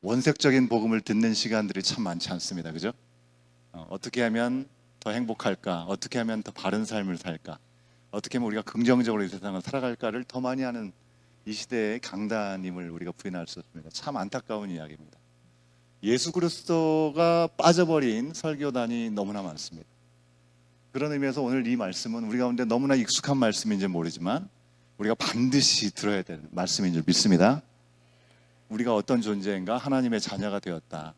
원색적인 복음을 듣는 시간들이 참 많지 않습니다. 그죠? 어떻게 하면 더 행복할까? 어떻게 하면 더 바른 삶을 살까? 어떻게 하면 우리가 긍정적으로 이 세상을 살아갈까를 더 많이 하는 이 시대의 강단임을 우리가 부인할 수 없습니다. 참 안타까운 이야기입니다. 예수 그리스도가 빠져버린 설교단이 너무나 많습니다. 그런 의미에서 오늘 이 말씀은 우리 가운데 너무나 익숙한 말씀인지 모르지만 우리가 반드시 들어야 되는 말씀인 줄 믿습니다. 우리가 어떤 존재인가? 하나님의 자녀가 되었다.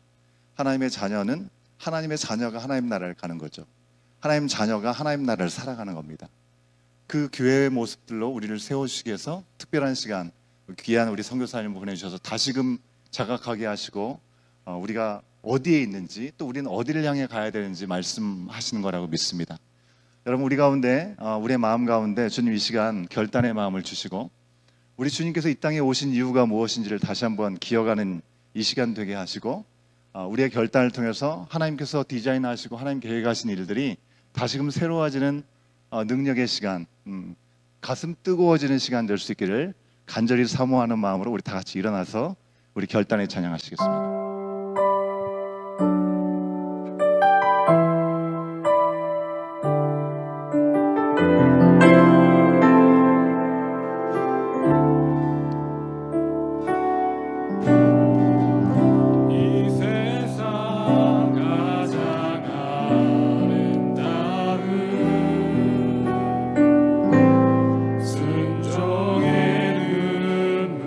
하나님의 자녀는 하나님의 자녀가 하나님 나라를 가는 거죠. 하나님 자녀가 하나님 나라를 살아가는 겁니다. 그 교회의 모습들로 우리를 세우시기 위해서 특별한 시간, 귀한 우리 선교사님을 보내주셔서 다시금 자각하게 하시고 우리가 어디에 있는지, 또 우리는 어디를 향해 가야 되는지 말씀하시는 거라고 믿습니다. 여러분, 우리 가운데, 우리의 마음 가운데 주님 이 시간 결단의 마음을 주시고 우리 주님께서 이 땅에 오신 이유가 무엇인지를 다시 한번 기억하는 이 시간 되게 하시고 우리의 결단을 통해서 하나님께서 디자인하시고 하나님 계획하신 일들이 다시금 새로워지는 능력의 시간, 가슴 뜨거워지는 시간 될 수 있기를 간절히 사모하는 마음으로 우리 다 같이 일어나서 우리 결단에 찬양하시겠습니다. 이 세상 가장 아름다운 순종의 눈물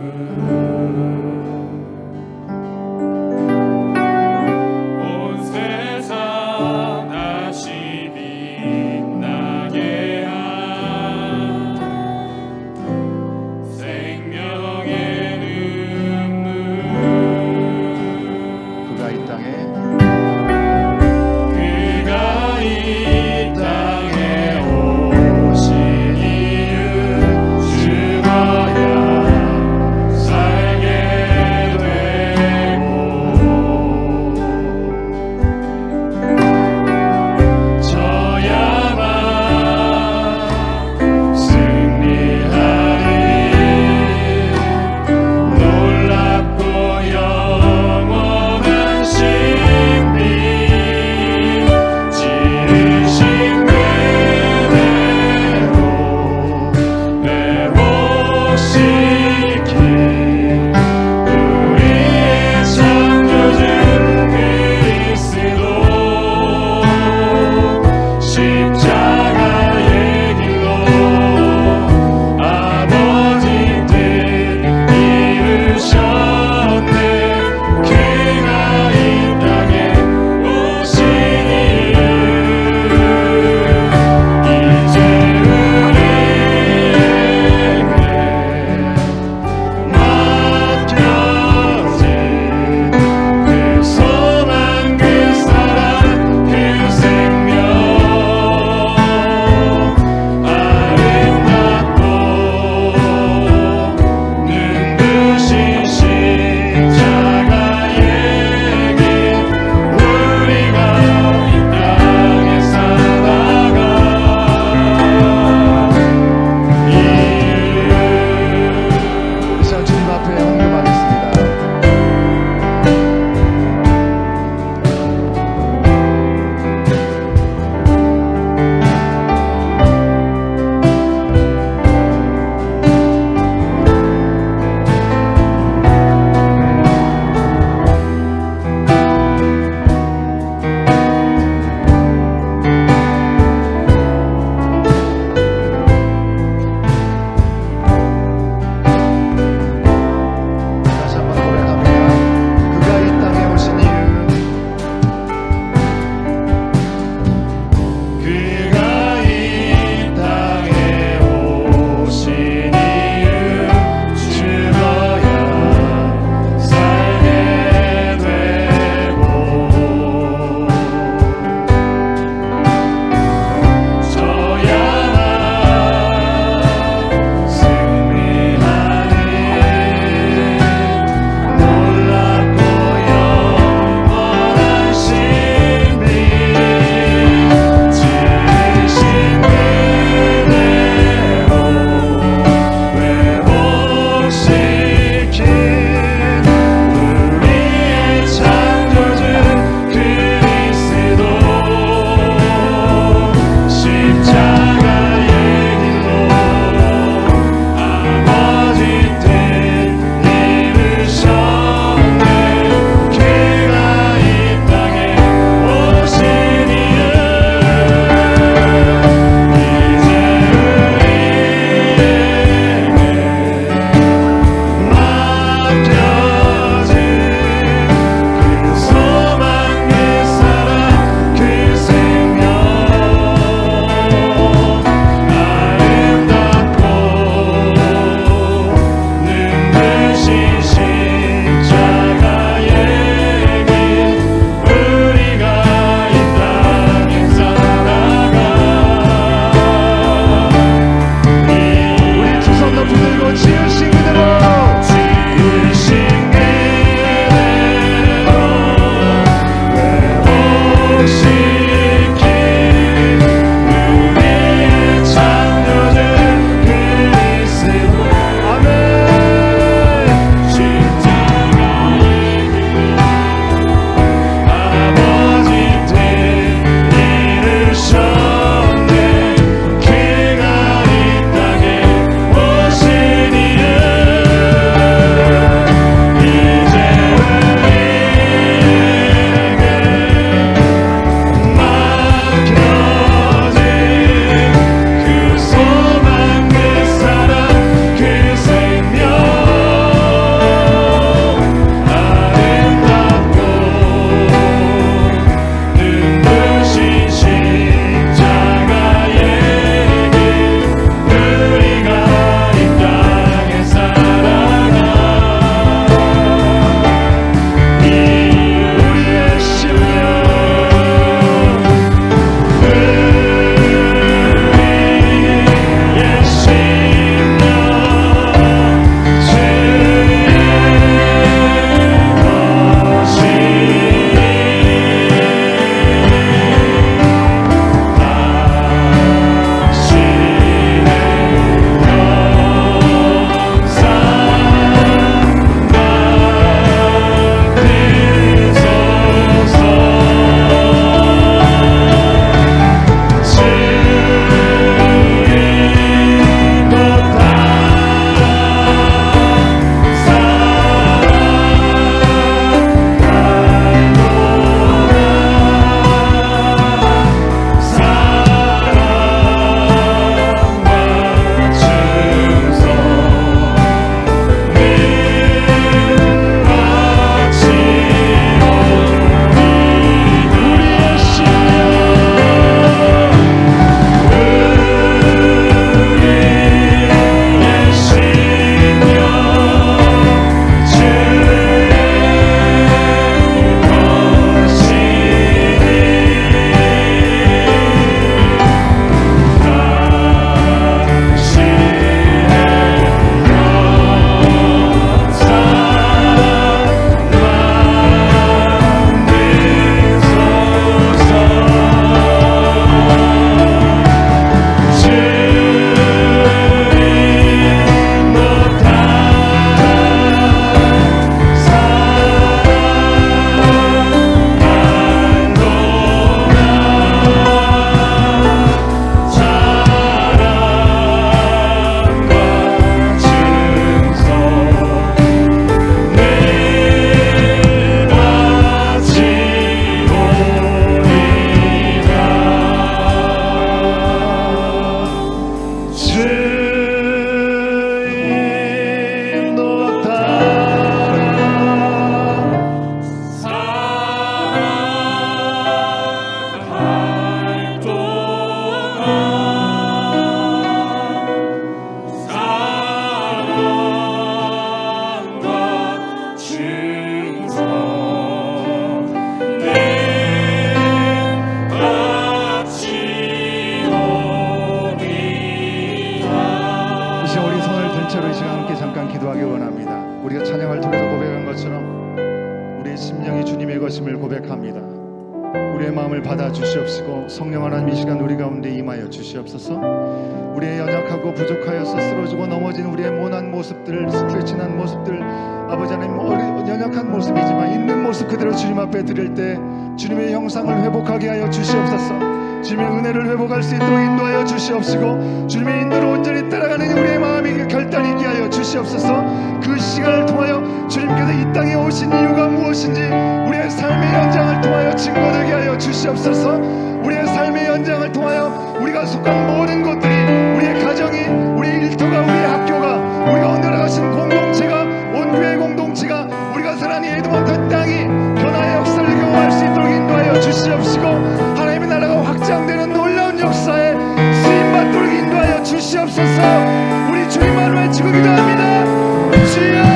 것임을 고백합니다. 우리의 마음을 받아 주시옵시고 성령 하나님 이 시간 우리 가운데 임하여 주시옵소서. 우리의 연약하고 부족하여서 쓰러지고 넘어진 우리의 모난 모습들, 스트레칭한 모습들, 아버지 하나님 연약한 모습이지만 있는 모습 그대로 주님 앞에 드릴 때 주님의 형상을 회복하게 하여 주시옵소서. 주님의 은혜를 회복할 수 있도록 인도하여 주시옵시고 주님의 인도를 온전히 따라가는 우리의 마음이 결단 있게 하여 주시옵소서. 그 시간을 통하여 주님께서 이 땅에 오신 이유가 무엇인지 우리의 삶의 현장을 통하여 증거되게 하여 주시옵소서. 우리의 삶의 현장을 통하여 우리가 속한 모든 것들이 우리의 가정이, 우리 일터가, 우리의 학교가, 우리가 오늘 나가신 공동체가, 온 교회 공동체가, 우리가 살아가는 에드먼턴 땅이 변화의 역사를 경험할 수 있도록 인도하여 주시옵시고 하나님의 나라가 확장되는 놀라운 역사에 쓰임받도록 인도하여 주시옵소서. 우리 주님만 외치고 기도합니다. 주여!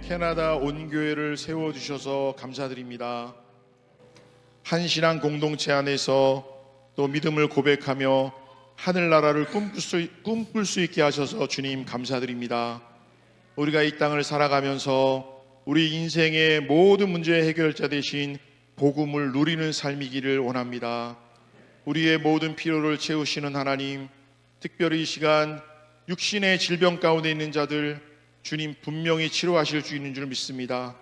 캐나다 온교회를 세워주셔서 감사드립니다. 한 신앙 공동체 안에서 또 믿음을 고백하며 하늘나라를 꿈꿀 수 있게 하셔서 주님 감사드립니다. 우리가 이 땅을 살아가면서 우리 인생의 모든 문제의 해결자 되신 복음을 누리는 삶이기를 원합니다. 우리의 모든 필요를 채우시는 하나님, 특별히 이 시간 육신의 질병 가운데 있는 자들 주님 분명히 치료하실 수 있는 줄 믿습니다.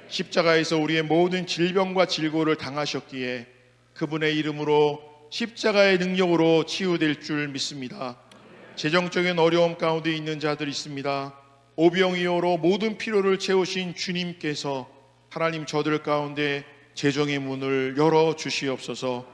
십자가에서 우리의 모든 질병과 질고를 당하셨기에 그분의 이름으로 십자가의 능력으로 치유될 줄 믿습니다. 재정적인 어려움 가운데 있는 자들이 있습니다. 오병이어로 모든 필요를 채우신 주님께서 하나님 저들 가운데 재정의 문을 열어 주시옵소서.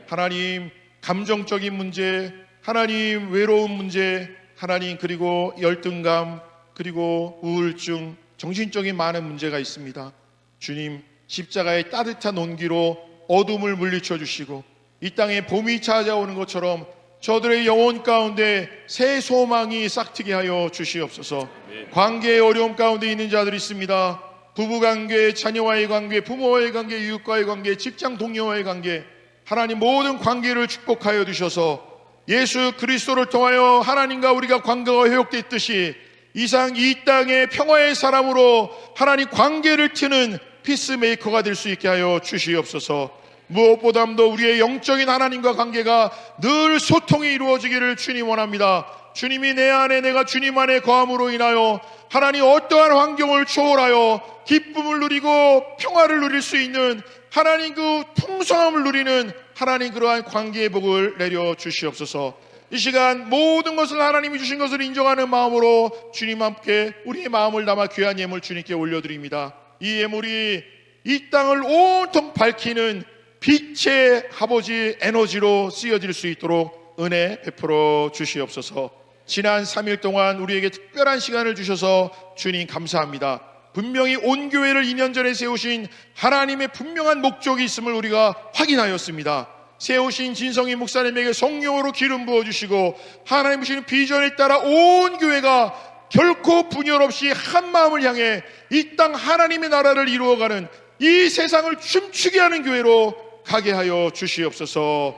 하나님 감정적인 문제, 하나님 외로운 문제, 하나님 그리고 열등감, 그리고 우울증, 정신적인 많은 문제가 있습니다. 주님 십자가의 따뜻한 온기로 어둠을 물리쳐 주시고 이 땅에 봄이 찾아오는 것처럼 저들의 영혼 가운데 새 소망이 싹트게 하여 주시옵소서. 관계의 어려움 가운데 있는 자들이 있습니다. 부부관계, 자녀와의 관계, 부모와의 관계, 이웃과의 관계, 직장 동료와의 관계, 하나님 모든 관계를 축복하여 주셔서 예수 그리스도를 통하여 하나님과 우리가 관계가 회복됐듯이 이상 이 땅의 평화의 사람으로 하나님 관계를 트는 피스메이커가 될 수 있게 하여 주시옵소서. 무엇보다도 우리의 영적인 하나님과 관계가 늘 소통이 이루어지기를 주님 원합니다. 주님이 내 안에, 내가 주님 안에 거함으로 인하여 하나님 어떠한 환경을 초월하여 기쁨을 누리고 평화를 누릴 수 있는 하나님 그 풍성함을 누리는 하나님 그러한 관계의 복을 내려 주시옵소서. 이 시간 모든 것을 하나님이 주신 것을 인정하는 마음으로 주님 함께 우리의 마음을 담아 귀한 예물 주님께 올려드립니다. 이 예물이 이 땅을 온통 밝히는 빛의 아버지 에너지로 쓰여질 수 있도록 은혜 베풀어 주시옵소서. 지난 3일 동안 우리에게 특별한 시간을 주셔서 주님 감사합니다. 분명히 온 교회를 2년 전에 세우신 하나님의 분명한 목적이 있음을 우리가 확인하였습니다. 세우신 진성희 목사님에게 성령으로 기름 부어주시고 하나님 주시는 비전에 따라 온 교회가 결코 분열 없이 한 마음을 향해 이 땅 하나님의 나라를 이루어가는 이 세상을 춤추게 하는 교회로 가게 하여 주시옵소서.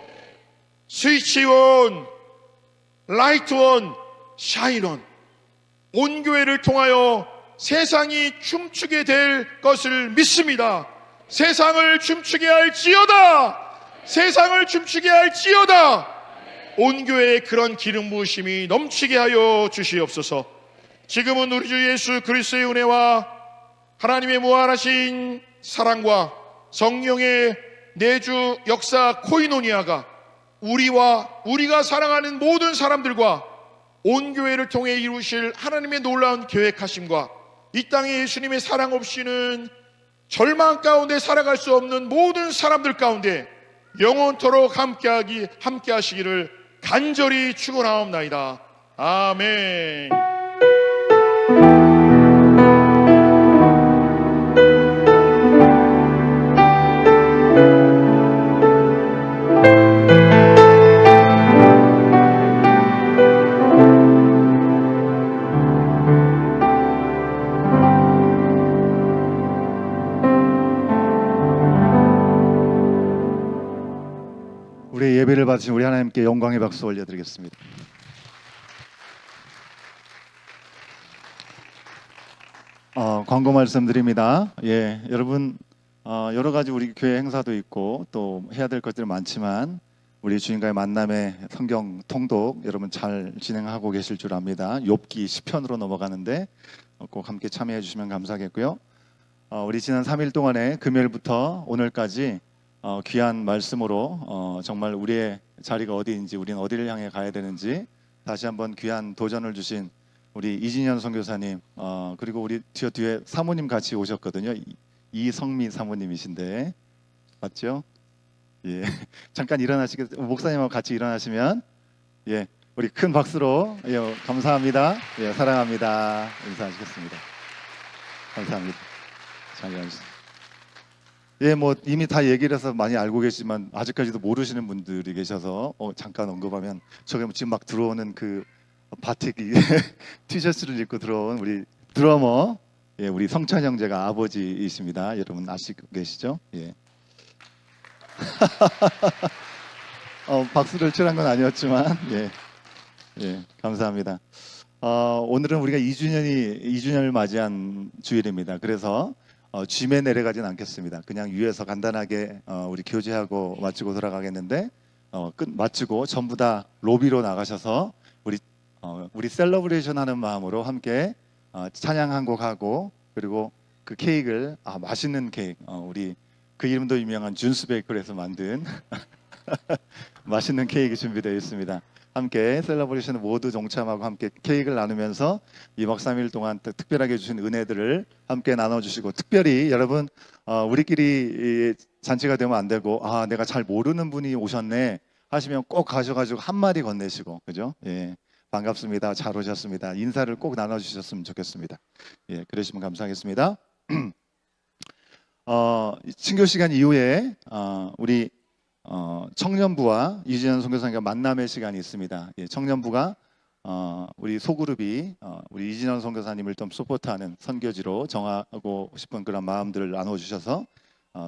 스위치온, 라이트온, 샤인온, 온 교회를 통하여 세상이 춤추게 될 것을 믿습니다. 세상을 춤추게 할지어다. 세상을 춤추게 할지어다. 온 교회에 그런 기름 부으심이 넘치게 하여 주시옵소서. 지금은 우리 주 예수 그리스도의 은혜와 하나님의 무한하신 사랑과 성령의 내주 역사 코이노니아가 우리와 우리가 사랑하는 모든 사람들과 온 교회를 통해 이루실 하나님의 놀라운 계획하심과 이 땅에 예수님의 사랑 없이는 절망 가운데 살아갈 수 없는 모든 사람들 가운데 영원토록 함께 하시기를 간절히 축원하옵나이다. 아멘. 우리의 예배를 받으신 우리 하나님께 영광의 박수 올려드리겠습니다. 광고 말씀드립니다. 여러분 여러 가지 우리 교회 행사도 있고 또 해야 될 것들이 많지만 우리 주님과의 만남의 성경 통독 여러분 잘 진행하고 계실 줄 압니다. 욥기 10편으로 넘어가는데 꼭 함께 참여해 주시면 감사하겠고요. 우리 지난 3일 동안에 금요일부터 오늘까지 귀한 말씀으로 정말 우리의 자리가 어디인지 우리는 어디를 향해 가야 되는지 다시 한번 귀한 도전을 주신 우리 이진현 선교사님 그리고 우리 뒤에 사모님 같이 오셨거든요. 이성미 사모님이신데 맞죠? 예, 잠깐 일어나시겠어요? 목사님하고 같이 일어나시면 우리 큰 박수로 감사합니다. 사랑합니다. 인사하시겠습니다. 감사합니다. 잘 일어나주세요. 뭐 이미 다 얘기를 해서 많이 알고 계시지만 아직까지도 모르시는 분들이 계셔서 잠깐 언급하면 저게 지금 막 들어오는 그 바틱 티셔츠를 입고 들어온 우리 드러머 우리 성찬 형제가 아버지이십니다. 여러분 아시고 계시죠? 박수를 칠한 건 아니었지만 감사합니다. 오늘은 우리가 2주년을 맞이한 주일입니다. 그래서 짐에 내려가진 않겠습니다. 그냥 위에서 간단하게 우리 교제하고 마치고 돌아가겠는데 마치고 전부 다 로비로 나가셔서 우리 셀러브레이션 하는 마음으로 함께 찬양 한 곡 하고 그리고 그 케이크를 맛있는 케이크 우리 그 이름도 유명한 준스 베이커리에서 만든 맛있는 케이크 준비되어 있습니다. 함께 셀러브레이션을 모두 동참하고 함께 케이크를 나누면서 2박 3일 동안 특별하게 주신 은혜들을 함께 나눠주시고 특별히 여러분 우리끼리 잔치가 되면 안 되고 내가 잘 모르는 분이 오셨네 하시면 꼭 가셔가지고 한마디 건네시고 그죠? 반갑습니다. 잘 오셨습니다. 인사를 꼭 나눠주셨으면 좋겠습니다. 그러시면 감사하겠습니다. 친교 시간 이후에 우리 청년부와 이진현 선교사님과 만남의 시간이 있습니다. 청년부가 우리 소그룹이 우리 이진현 선교사님을 좀 서포트하는 선교지로 정하고 싶은 그런 마음들을 나눠주셔서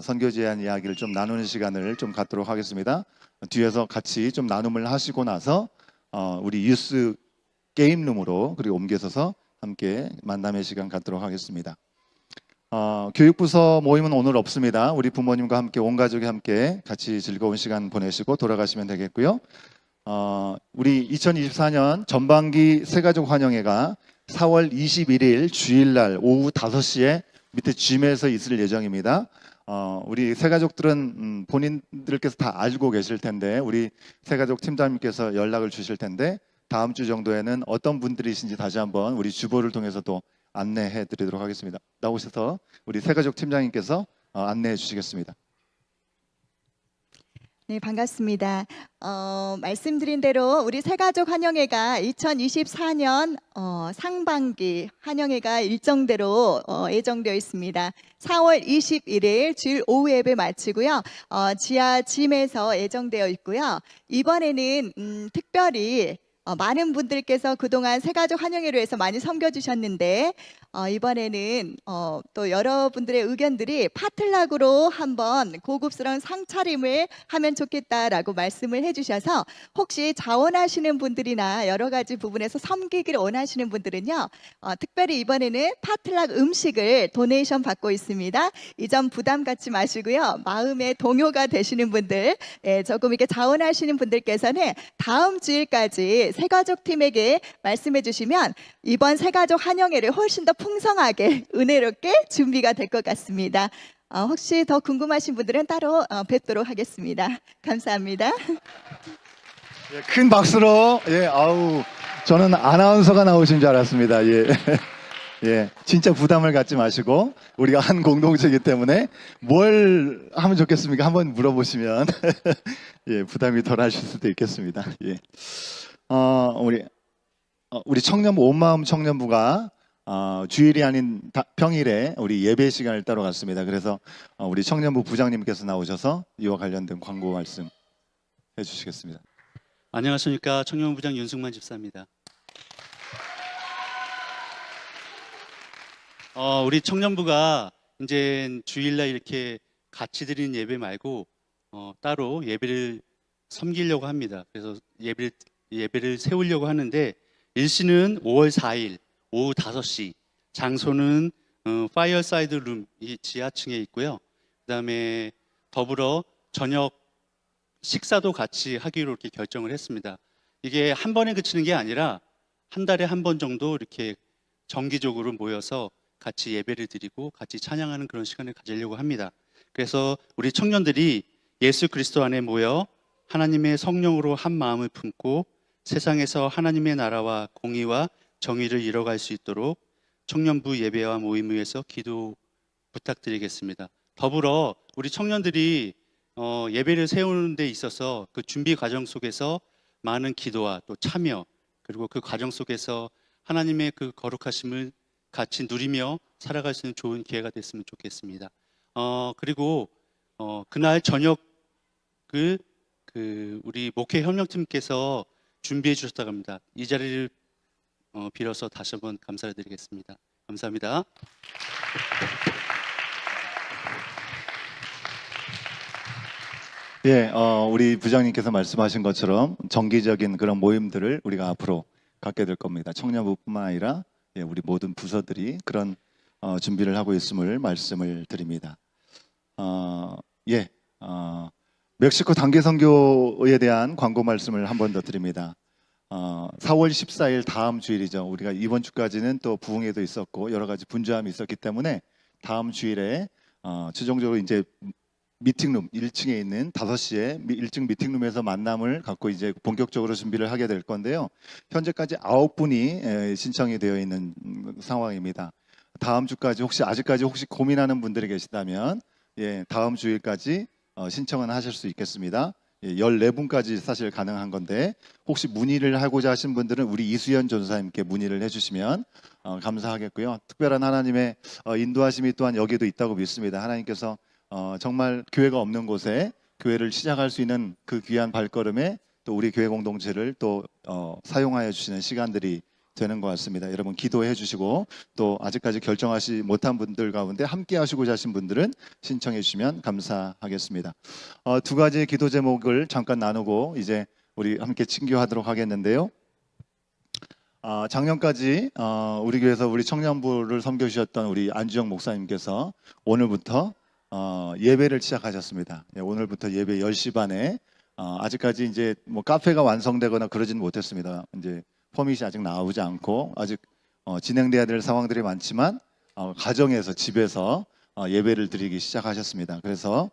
선교지에 대한 이야기를 좀 나누는 시간을 좀 갖도록 하겠습니다. 뒤에서 같이 좀 나눔을 하시고 나서 우리 유스 게임룸으로 그리고 옮겨서서 함께 만남의 시간 갖도록 하겠습니다. 교육부서 모임은 오늘 없습니다. 우리 부모님과 함께 온 가족이 함께 같이 즐거운 시간 보내시고 돌아가시면 되겠고요. 우리 2024년 전반기 새가족 환영회가 4월 21일 주일날 오후 5시에 밑에 gym에서 있을 예정입니다. 우리 새가족들은 본인들께서 다 알고 계실 텐데 우리 새가족 팀장님께서 연락을 주실 텐데 다음 주 정도에는 어떤 분들이신지 다시 한번 우리 주보를 통해서도 안내해 드리도록 하겠습니다. 나오셔서 우리 새가족 팀장님께서 안내해 주시겠습니다. 네, 반갑습니다. 말씀드린 대로 우리 새가족 환영회가 2024년 상반기 환영회가 일정대로 예정되어 있습니다. 4월 21일 주일 오후 예배 마치고요. 지하 짐에서 예정되어 있고요. 이번에는 특별히 많은 분들께서 그동안 새가족 환영회로 해서 많이 섬겨주셨는데 이번에는 또 여러분들의 의견들이 파틀락으로 한번 고급스러운 상차림을 하면 좋겠다라고 말씀을 해주셔서 혹시 자원하시는 분들이나 여러 가지 부분에서 섬기기를 원하시는 분들은요, 특별히 이번에는 파틀락 음식을 도네이션 받고 있습니다. 이 점 부담 갖지 마시고요. 마음의 동요가 되시는 분들, 조금 이렇게 자원하시는 분들께서는 다음 주일까지 새가족 팀에게 말씀해 주시면 이번 새가족 환영회를 훨씬 더 풍성하게 은혜롭게 준비가 될 것 같습니다. 혹시 더 궁금하신 분들은 따로 뵙도록 하겠습니다. 감사합니다. 큰 박수로 저는 아나운서가 나오신 줄 알았습니다. 진짜 부담을 갖지 마시고 우리가 한 공동체이기 때문에 뭘 하면 좋겠습니까? 한번 물어보시면 부담이 덜 하실 수도 있겠습니다. 우리 청년부 온마음 청년부가 주일이 아닌 평일에 우리 예배 시간을 따로 갖습니다. 그래서 우리 청년부 부장님께서 나오셔서 이와 관련된 광고 말씀 해주시겠습니다. 안녕하십니까, 청년부장 윤승만 집사입니다. 우리 청년부가 이제 주일날 이렇게 같이 드리는 예배 말고 따로 예배를 섬기려고 합니다. 그래서 예배를 세우려고 하는데 일시는 5월 4일 오후 5시, 장소는 파이어사이드 룸 이 지하층에 있고요. 그다음에 더불어 저녁 식사도 같이 하기로 이렇게 결정을 했습니다. 이게 한 번에 그치는 게 아니라 한 달에 한 번 정도 이렇게 정기적으로 모여서 같이 예배를 드리고 같이 찬양하는 그런 시간을 가지려고 합니다. 그래서 우리 청년들이 예수 그리스도 안에 모여 하나님의 성령으로 한 마음을 품고 세상에서 하나님의 나라와 공의와 정의를 이뤄갈 수 있도록 청년부 예배와 모임을 위해서 기도 부탁드리겠습니다. 더불어 우리 청년들이 예배를 세우는 데 있어서 그 준비 과정 속에서 많은 기도와 또 참여, 그리고 그 과정 속에서 하나님의 그 거룩하심을 같이 누리며 살아갈 수 있는 좋은 기회가 됐으면 좋겠습니다. 그리고 그날 저녁을 우리 목회 협력팀께서 준비해 주셨다고 합니다. 이 자리를 빌어서 다시 한번 감사를 드리겠습니다. 감사합니다. 우리 부장님께서 말씀하신 것처럼 정기적인 그런 모임들을 우리가 앞으로 갖게 될 겁니다. 청년부뿐만 아니라 우리 모든 부서들이 그런 준비를 하고 있음을 말씀을 드립니다. 멕시코 단기 선교에 대한 광고 말씀을 한 번 더 드립니다. 4월 14일 다음 주일이죠. 우리가 이번 주까지는 또 부흥회도 있었고 여러 가지 분주함이 있었기 때문에 다음 주일에 최종적으로 이제 미팅룸 1층에 있는 5시에 1층 미팅룸에서 만남을 갖고 이제 본격적으로 준비를 하게 될 건데요. 현재까지 9분이 신청이 되어 있는 상황입니다. 다음 주까지 아직까지 고민하는 분들이 계시다면 다음 주일까지 신청은 하실 수 있겠습니다. 14분까지 사실 가능한 건데 혹시 문의를 하고자 하신 분들은 우리 이수연 전사님께 문의를 해주시면 감사하겠고요. 특별한 하나님의 인도하심이 또한 여기도 있다고 믿습니다. 하나님께서 정말 교회가 없는 곳에 교회를 시작할 수 있는 그 귀한 발걸음에 또 우리 교회 공동체를 또 사용하여 주시는 시간들이 되는 것 같습니다. 여러분 기도해 주시고 또 아직까지 결정하지 못한 분들 가운데 함께 하시고자 하신 분들은 신청해 주시면 감사하겠습니다. 두 가지 기도 제목을 잠깐 나누고 이제 우리 함께 친교하도록 하겠는데요. 작년까지 우리 교회에서 우리 청년부를 섬겨주셨던 우리 안주영 목사님께서 오늘부터 예배를 시작하셨습니다. 예, 오늘부터 예배 10시 반에 아직까지 이제 뭐 카페가 완성되거나 그러지는 못했습니다. 이제 퍼밋이 아직 나오지 않고 아직 진행돼야 될 상황들이 많지만 가정에서 집에서 예배를 드리기 시작하셨습니다. 그래서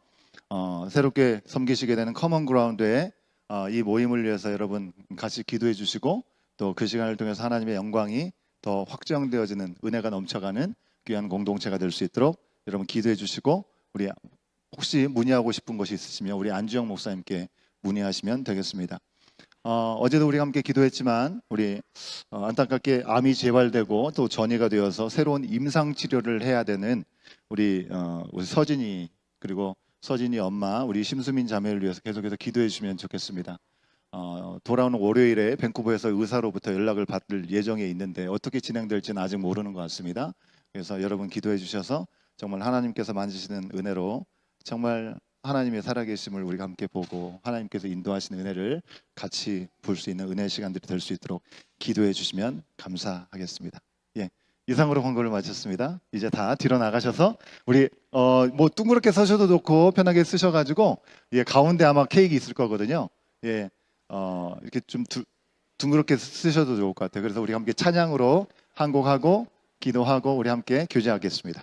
새롭게 섬기시게 되는 커먼 그라운드에 이 모임을 위해서 여러분 같이 기도해 주시고 또 그 시간을 통해서 하나님의 영광이 더 확정되어지는 은혜가 넘쳐가는 귀한 공동체가 될 수 있도록 여러분 기도해 주시고 우리 혹시 문의하고 싶은 것이 있으시면 우리 안주영 목사님께 문의하시면 되겠습니다. 어제도 우리가 함께 기도했지만 우리 안타깝게 암이 재발되고 또 전이가 되어서 새로운 임상 치료를 해야 되는 우리 서진이 그리고 서진이 엄마 우리 심수민 자매를 위해서 계속해서 기도해 주시면 좋겠습니다. 돌아오는 월요일에 밴쿠버에서 의사로부터 연락을 받을 예정에 있는데 어떻게 진행될지는 아직 모르는 것 같습니다. 그래서 여러분 기도해 주셔서 정말 하나님께서 만지시는 은혜로 정말 하나님의 살아계심을 우리가 함께 보고 하나님께서 인도하시는 은혜를 같이 볼 수 있는 은혜의 시간들이 될 수 있도록 기도해 주시면 감사하겠습니다. 예, 이상으로 권고를 마쳤습니다. 이제 다 뒤로 나가셔서 우리 뭐 둥그렇게 서셔도 좋고 편하게 쓰셔가지고 예, 가운데 아마 케이크 있을 거거든요. 예, 이렇게 좀 둥그렇게 쓰셔도 좋을 것 같아요. 그래서 우리 함께 찬양으로 한 곡하고 기도하고 우리 함께 교제하겠습니다.